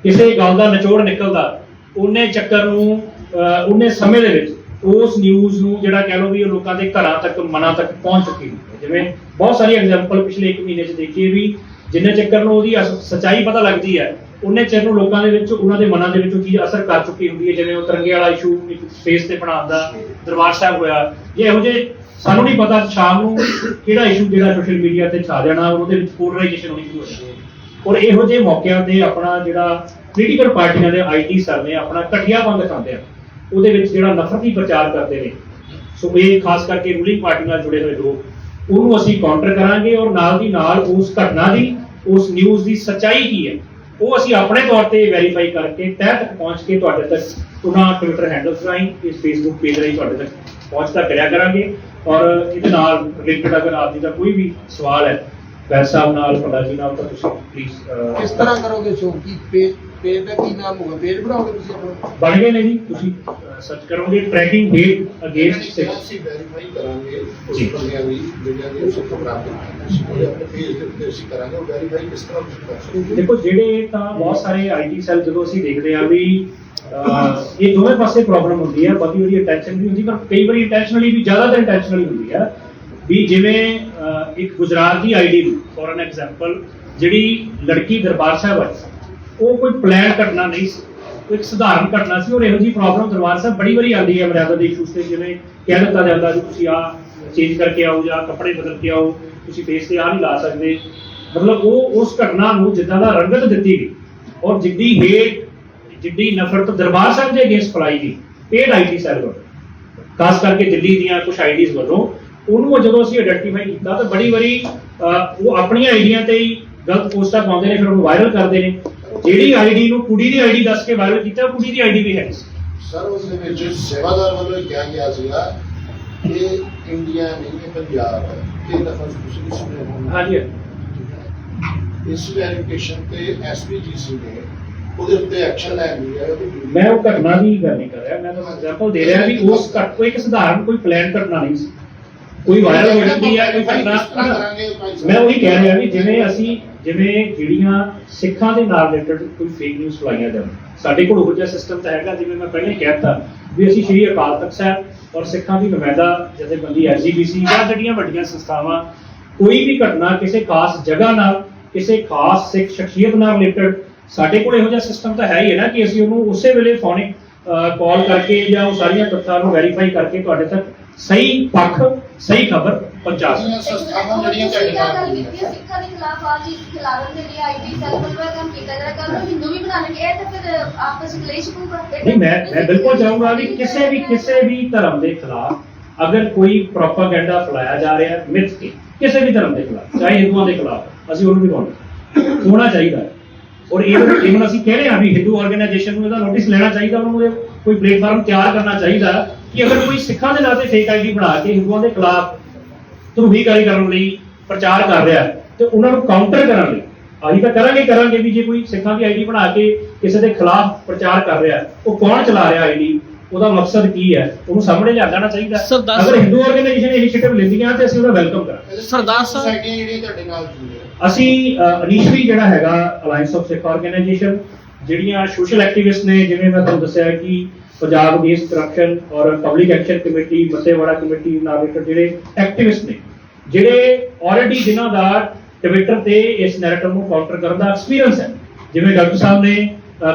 ਕਿਸੇ ਗੱਲ ਦਾ ਨਿਚੋੜ ਨਿਕਲਦਾ, ਉਹਨੇ ਚੱਕਰ ਨੂੰ ਉਹਨੇ ਸਮੇਂ ਦੇ ਵਿੱਚ ਉਸ ਨਿਊਜ਼ ਨੂੰ ਜਿਹੜਾ ਕਹਿ ਲਓ ਵੀ ਉਹ ਲੋਕਾਂ ਦੇ ਘਰਾਂ ਤੱਕ, ਮਨਾਂ ਤੱਕ ਪਹੁੰਚ ਚੁੱਕੀ ਹੈ। ਜਿਵੇਂ ਬਹੁਤ ਸਾਰੀ ਐਗਜ਼ਾਮਪਲ ਪਿਛਲੇ 1 ਮਹੀਨੇ 'ਚ ਦੇਖੀਏ ਵੀ ਜਿੰਨੇ ਚੱਕਰ ਨੂੰ ਉਹਦੀ ਸੱਚਾਈ ਪਤਾ ਲੱਗਦੀ ਹੈ, ਉਹਨੇ ਚਿਰ ਨੂੰ ਲੋਕਾਂ ਦੇ ਵਿੱਚ, ਉਹਨਾਂ ਦੇ ਮਨਾਂ ਦੇ ਵਿੱਚ ਉਹ ਚੀਜ਼ ਅਸਰ ਕਰ ਚੁੱਕੀ ਹੁੰਦੀ ਹੈ। ਜਿਵੇਂ ਉਹ ਤਿਰੰਗੇ ਵਾਲਾ ਇਸ਼ੂ ਇੱਕ ਫੇਸ ਤੇ ਬਣਾਉਣ ਦਾ ਦਰਬਾਰ ਸਾਹਿਬ ਹੋਇਆ, ਜੇ ਇਹੋ ਜਿਹੇ ਸਾਨੂੰ ਨਹੀਂ ਪਤਾ ਸ਼ਾਮ ਨੂੰ ਕਿਹੜਾ ਇਸ਼ੂ ਜਿਹੜਾ ਸੋਸ਼ਲ ਮੀਡੀਆ ਤੇ ਛਾ ਜਾਣਾ, ਉਹਦੇ ਵਿੱਚ ਪੋਲਰਾਈਜੇਸ਼ਨ ਹੋਣੀ ਸ਼ੁਰੂ ਹੋ ਜਾਣੀ। ਔਰ ਇਹੋ ਜਿਹੇ ਮੌਕਿਆਂ ਤੇ ਆਪਣਾ ਜਿਹੜਾ ਪੋਲੀਟੀਕਲ ਪਾਰਟੀਆਂ ਦੇ ਆਈਟੀ ਸਰ ਨੇ ਆਪਣਾ ਘਟੀਆ ਬੰਦ ਖਾਂਦੇ ਆ, ਉਹਦੇ ਵਿੱਚ ਜਿਹੜਾ ਨਫ਼ਰਤੀ ਪ੍ਰਚਾਰ ਕਰਦੇ ਨੇ। ਸੋ ਇਹ ਖਾਸ ਕਰਕੇ ਰੂਲਿੰਗ ਪਾਰਟੀ ਨਾਲ ਜੁੜੇ ਹੋਏ ਲੋਕ, ਉਹਨੂੰ ਅਸੀਂ ਕਾਊਂਟਰ ਕਰਾਂਗੇ। ਔਰ ਨਾਲ ਦੀ ਨਾਲ ਉਸ ਘਟਨਾ ਦੀ, ਉਸ ਨਿਊਜ਼ ਦੀ ਸੱਚਾਈ ਕੀ ਹੈ, ਉਹ ਅਸੀਂ ਆਪਣੇ ਤੌਰ ਤੇ ਵੈਰੀਫਾਈ ਕਰਕੇ ਤਹਿ ਤੱਕ ਪਹੁੰਚ ਕੇ ਤੁਹਾਡੇ ਤੱਕ ਉਹਨਾਂ ਟਵਿੱਟਰ ਹੈਂਡਲਸ ਰਾਹੀਂ, ਇਸ ਫੇਸਬੁੱਕ ਪੇਜ ਰਾਹੀਂ ਤੁਹਾਡੇ ਤੱਕ ਪਹੁੰਚ ਤੱਕ ਕਰਿਆ ਕਰਾਂਗੇ। ਔਰ ਇਹਦੇ ਨਾਲ ਰਿਲੇਟਡ ਅਗਰ ਆਪ ਜੀ ਦਾ ਕੋਈ ਵੀ ਸਵਾਲ ਹੈ ਵੈਦ ਸਾਹਿਬ ਨਾਲ, ਪ੍ਰਧਾ ਜੀ ਨਾਲ, ਤਾਂ ਤੁਸੀਂ ਪਲੀਜ਼ ਕਿਸ ਤਰ੍ਹਾਂ ਕਰੋਗੇ ਸ਼ੋ ਕੀ ਪੇਜ ਦਾ ਕੀ ਨਾਮ ਹੋਗਾ, ਪੇਜ ਬਣਾਓਗੇ ਤੁਸੀਂ ਆਪਣਾ? ਬਣ ਗਏ ਨੇ ਜੀ, ਤੁਸੀਂ ਸਰਚ ਕਰੋਗੇ ਟਰੈਕਿੰਗ ਹੇਟ ਅਗੇਂਸਟ ਸਿੱਖ। ਅਸੀਂ ਵੈਰੀਫਾਈ ਕਰਾਂਗੇ ਜੀ। ਉਸ ਬੰਦਿਆਂ ਦੀ ਜਿਹੜਿਆਂ ਦੀ ਸਿੱਖ ਬਰਾਬਰ ਅਸੀਂ ਉਹਦੇ ਆਪਣੇ ਪੇਜ ਦੇ ਉੱਤੇ ਅਸੀਂ ਕਰਾਂਗੇ ਉਹ ਵੈਰੀਫਾਈ ਕਿਸ ਤਰ੍ਹਾਂ ਤੁਸੀਂ ਕਰ ਸਕਦੇ ਹੋ। ਦੇਖੋ ਜਿਹੜੇ ਤਾਂ ਬਹੁਤ ਸਾਰੇ ਆਈਟੀ ਸੈੱਲ ਜਦੋਂ ਅਸੀਂ ਦੇਖਦੇ ਹਾਂ ਵੀ ਇਹ ਦੋਵੇਂ ਪਾਸੇ ਪ੍ਰੋਬਲਮ ਹੁੰਦੀ ਹੈ, ਬਾਕੀ ਉਹਦੀ ਇੰਟੈਂਸ਼ਨ ਵੀ ਹੁੰਦੀ, ਪਰ ਕਈ ਵਾਰੀ ਇੰਟੈਂਸ਼ਨਲੀ ਵੀ, ਜ਼ਿਆਦਾਤਰ ਇੰਟੈਂਸ਼ਨਲੀ ਹੁੰਦੀ ਹੈ ਵੀ ਜਿਵੇਂ ਇੱਕ ਗੁਜਰਾਤ ਦੀ ਆਈਡੀ ਨੂੰ ਫੋਰ ਐਨ ਐਗਜ਼ਾਮਪਲ ਜਿਹੜੀ ਲੜਕੀ ਦਰਬਾਰ ਸਾਹਿਬ ਆਈ ਸੀ, ਉਹ ਕੋਈ ਪਲਾਨ ਘਟਨਾ ਨਹੀਂ ਸੀ, ਉਹ ਇੱਕ ਸਧਾਰਨ ਘਟਨਾ ਸੀ। ਔਰ ਇਹੋ ਜਿਹੀ ਪ੍ਰੋਬਲਮ ਦਰਬਾਰ ਸਾਹਿਬ ਬੜੀ ਵਾਰੀ ਆਉਂਦੀ ਹੈ ਮਰਿਆਦਾ ਦੇ ਇਸ਼ੂਸ ਤੇ, ਜਿਵੇਂ ਕਹਿ ਦਿੱਤਾ ਜਾਂਦਾ ਵੀ ਤੁਸੀਂ ਆਹ ਚੇਂਜ ਕਰਕੇ ਆਓ ਜਾਂ ਕੱਪੜੇ ਬਦਲ ਕੇ ਆਓ, ਤੁਸੀਂ ਫੇਸ ਤੇ ਆਹ ਨਹੀਂ ਲਾ ਸਕਦੇ। ਮਤਲਬ ਉਹ ਉਸ ਘਟਨਾ ਨੂੰ ਜਿੱਦਾਂ ਦਾ ਰੰਗਤ ਦਿੱਤੀ ਗਈ ਔਰ ਜਿੱਡੀ ਹੇਟ, ਜਿੱਡੀ ਨਫ਼ਰਤ ਦਰਬਾਰ ਸਾਹਿਬ ਦੇ ਅਗੇਂਸਟ ਫੈਲਾਈ ਗਈ ਪੇਡ ਆਈਟੀ ਸੈੱਲ ਵੱਲੋਂ, ਖਾਸ ਕਰਕੇ ਦਿੱਲੀ ਦੀਆਂ ਕੁਝ ਆਈਡੀਜ਼ ਵੱਲੋਂ, ਉਹਨੂੰ ਜਦੋਂ ਅਸੀਂ ਆਇਡੈਂਟੀਫਾਈ ਕੀਤਾ ਤਾਂ ਬੜੀ ਵਾਰੀ ਉਹ ਆਪਣੀਆਂ ਆਈਡੀਆਂ ਤੇ ਹੀ ਗਲਤ ਪੋਸਟਾਂ ਪਾਉਂਦੇ ਨੇ, ਫਿਰ ਉਹਨੂੰ ਵਾਇਰਲ ਕਰਦੇ ਨੇ। ਜਿਹੜੀ ਆਈਡੀ ਨੂੰ ਕੁੜੀ ਦੀ ਆਈਡੀ ਦੱਸ ਕੇ ਵਾਇਰਲ ਕੀਤਾ, ਕੁੜੀ ਦੀ ਆਈਡੀ ਵੀ ਹੈ ਨਹੀਂ ਸੀ। ਸਰ ਉਸ ਦੇ ਵਿੱਚ ਸੇਵਾਦਾਰ ਵੱਲੋਂ ਇਹ ਕਿਹਾ ਗਿਆ ਸੀਗਾ ਕਿ ਇੰਡੀਆ ਨਹੀਂ ਇਹ ਪੰਜਾਬ ਹੈ, ਇਹ ਦਫਾ ਤੁਸੀਂ ਵੀ ਸੁਣਿਆ ਹੋਣਾ। ਹਾਂਜੀ ਇਸ ਵੈਰੀਫਿਕੇਸ਼ਨ ਤੇ ਐਸਪੀਜੀਸੀ ਨੇ ਉਹਦੇ ਉੱਤੇ ਐਕਸ਼ਨ ਲੈ ਲਿਆ ਹੈ। ਮੈਂ ਉਹ ਘਟਨਾ ਦੀ ਗੱਲ ਨਹੀਂ ਕਰ ਰਿਹਾ, ਮੈਂ ਤੁਹਾਨੂੰ ਐਗਜ਼ਾਮਪਲ ਦੇ ਰਿਹਾ ਵੀ ਉਸ ਕੋਈ ਇੱਕ ਸਧਾਰਨ ਕੋਈ ਪਲਾਨ ਘਟਨਾ ਨਹੀਂ ਸੀ, ਕੋਈ ਵਾਇਰਲ ਹੋ ਜਾਂਦੀ ਹੈ ਕੋਈ ਘਟਨਾ। ਮੈਂ ਉਹੀ ਕਹਿ ਰਿਹਾ ਵੀ ਜਿਵੇਂ ਜਿਹੜੀਆਂ ਸਿੱਖਾਂ ਦੇ ਨਾਲ ਰਿਲੇਟਡ ਕੋਈ ਫੇਕ ਨਿਊਜ਼ ਫਲਾਈਆਂ ਜਾਣ, ਸਾਡੇ ਕੋਲ ਉਹ ਜਿਹਾ ਸਿਸਟਮ ਤਾਂ ਹੈਗਾ, ਜਿਵੇਂ ਮੈਂ ਪਹਿਲਾਂ ਹੀ ਕਹਿ ਦਿੱਤਾ ਵੀ ਅਸੀਂ ਸ਼੍ਰੀ ਅਕਾਲ ਤਖਤ ਸਾਹਿਬ ਔਰ ਸਿੱਖਾਂ ਦੀ ਨੁਮਾਇੰਦਾ ਜਥੇਬੰਦੀ ਐਸਜੀਪੀਸੀ ਜਾਂ ਜਿਹੜੀਆਂ ਵੱਡੀਆਂ ਸੰਸਥਾਵਾਂ ਕੋਈ ਵੀ ਘਟਨਾ ਕਿਸੇ ਖਾਸ ਜਗ੍ਹਾ ਨਾਲ, ਕਿਸੇ ਖਾਸ ਸਿੱਖ ਸ਼ਖਸੀਅਤ ਨਾਲ ਰਿਲੇਟਡ, ਸਾਡੇ ਕੋਲ ਇਹੋ ਜਿਹਾ ਸਿਸਟਮ ਤਾਂ ਹੈ ਹੀ ਹੈ ਨਾ ਕਿ ਅਸੀਂ ਉਹਨੂੰ ਉਸੇ ਵੇਲੇ ਫੋਨਿਕ ਕਾਲ ਕਰਕੇ ਜਾਂ ਉਹ ਸਾਰੀਆਂ ਤੱਥਾਂ ਨੂੰ ਵੈਰੀਫਾਈ ਕਰਕੇ ਤੁਹਾਡੇ ਤੱਕ ਸਹੀ ਪੱਖ, ਸਹੀ ਖਬਰ ਪਹੁੰਚਾ ਸਕਦੇ। ਸੰਸਥਾਵਾਂ ਜਿਹੜੀਆਂ ਤੁਹਾਡੇ ਨਾਲ ਗੱਲ ਕੀਤੀ ਹੈ ਸਿੱਖਾਂ ਦੇ ਖਿਲਾਫ ਆ ਚੀਜ਼ ਖਿਲਾਫਨ ਦੇ ਲਈ ਆਈਟੀ ਸੈੱਲ ਵੱਲੋਂ ਕੰਮ ਕੀਤਾ ਜਾ ਰਿਹਾ, ਕੱਲ ਨੂੰ ਹਿੰਦੂ ਵੀ ਬਣਾ ਲੈਣਗੇ, ਇਹ ਤਾਂ ਫਿਰ ਆਪਸ ਵਿੱਚ ਕਲੇਸ਼ ਪਊਗਾ। ਨਹੀਂ, ਮੈਂ ਬਿਲਕੁਲ ਚਾਹੂੰਗਾ ਵੀ ਕਿਸੇ ਵੀ ਧਰਮ ਦੇ ਖਿਲਾਫ ਅਗਰ ਕੋਈ ਪ੍ਰੋਪਾਗੈਂਡਾ ਫੈਲਾਇਆ ਜਾ ਰਿਹਾ ਮਿਥ ਕੇ, ਕਿਸੇ ਵੀ ਧਰਮ ਦੇ ਖਿਲਾਫ, ਚਾਹੇ ਹਿੰਦੂਆਂ ਦੇ ਖਿਲਾਫ, ਅਸੀਂ ਉਹਨੂੰ ਵੀ ਹੋਣਾ ਚਾਹੀਦਾ ਹੈ। ਔਰ even ਅਸੀਂ ਕਹਿ ਰਹੇ ਹਾਂ ਵੀ ਹਿੰਦੂ ਆਰਗੇਨਾਈਜੇਸ਼ਨ ਨੂੰ ਇਹਦਾ ਨੋਟਿਸ ਲੈਣਾ ਚਾਹੀਦਾ, ਉਹਨਾਂ ਨੂੰ ਕੋਈ ਪਲੇਟਫਾਰਮ ਤਿਆਰ ਕਰਨਾ ਚਾਹੀਦਾ ਕਿ ਅਗਰ ਕੋਈ ਸਿੱਖਾਂ ਦੇ ਨਾਂ ਤੇ ਫੇਕ ਆਈਡੀ ਬਣਾ ਕੇ ਹਿੰਦੂਆਂ ਦੇ ਖਿਲਾਫ ਧਰੂਵੀਕਾਰੀ ਕਰਨ ਲਈ ਪ੍ਰਚਾਰ ਕਰ ਰਿਹਾ ਤੇ ਉਹਨਾਂ ਨੂੰ ਕਾਊਂਟਰ ਕਰਨ ਲਈ ਅਸੀਂ ਤਾਂ ਕਰਾਂਗੇ ਵੀ ਜੇ ਕੋਈ ਸਿੱਖਾਂ ਦੀ ਆਈਡੀ ਬਣਾ ਕੇ ਕਿਸੇ ਦੇ ਖਿਲਾਫ ਪ੍ਰਚਾਰ ਕਰ ਰਿਹਾ, ਉਹ ਕੌਣ ਚਲਾ ਰਿਹਾ ਆਈਡੀ, ਉਹਦਾ ਮਕਸਦ ਕੀ ਹੈ, ਉਹਨੂੰ ਸਾਹਮਣੇ ਲਿਆਉਣਾ ਚਾਹੀਦਾ। ਅਗਰ ਹਿੰਦੂ ਆਰਗੇਨਾਈਜੇਸ਼ਨ ਇਨੀਸ਼ੀਏਟਿਵ ਲੈਂਦੀਆਂ ਤੇ ਅਸੀਂ ਉਹਦਾ ਵੈਲਕਮ ਕਰਾਂਗੇ। ਸਰਦਾਰ ਸੁਸਾਇਟੀਆਂ ਜਿਹੜੀਆਂ ਤੁਹਾਡੇ ਨਾਲ ਜੁੜੀਆਂ, ਅਸੀਂ ਇਨੀਸ਼ੀਅਲੀ ਜਿਹੜਾ ਹੈਗਾ ਅਲਾਈਅੰਸ ਆਫ ਸਿੱਖ ਆਰਗੇਨਾਈਜੇਸ਼ਨ, ਜਿਹੜੀਆਂ ਸੋਸ਼ਲ ਐਕਟਿਵਿਸਟ ਨੇ, ਜਿਵੇਂ ਮੈਂ ਤੁਹਾਨੂੰ ਦੱਸਿਆ ਕਿ ਪੰਜਾਬ ਅਗੇਂਸਟ ਕਰਪਸ਼ਨ ਔਰ public action committee, Mattewara committee ਨਾਲ ਰਿਲੇਟਡ ਜਿਹੜੇ ਐਕਟਿਵਿਸਟ ਨੇ, ਜਿਹੜੇ ਆਲਰੇਡੀ ਜਿਨ੍ਹਾਂ ਦਾ ਟਵਿੱਟਰ ਤੇ ਇਸ ਨੈਰੇਟਿਵ ਨੂੰ ਕਾਊਂਟਰ ਕਰਨ ਦਾ ਐਕਸਪੀਰੀਅੰਸ ਹੈ, ਜਿਵੇਂ ਡਾਕਟਰ ਸਾਹਿਬ ਨੇ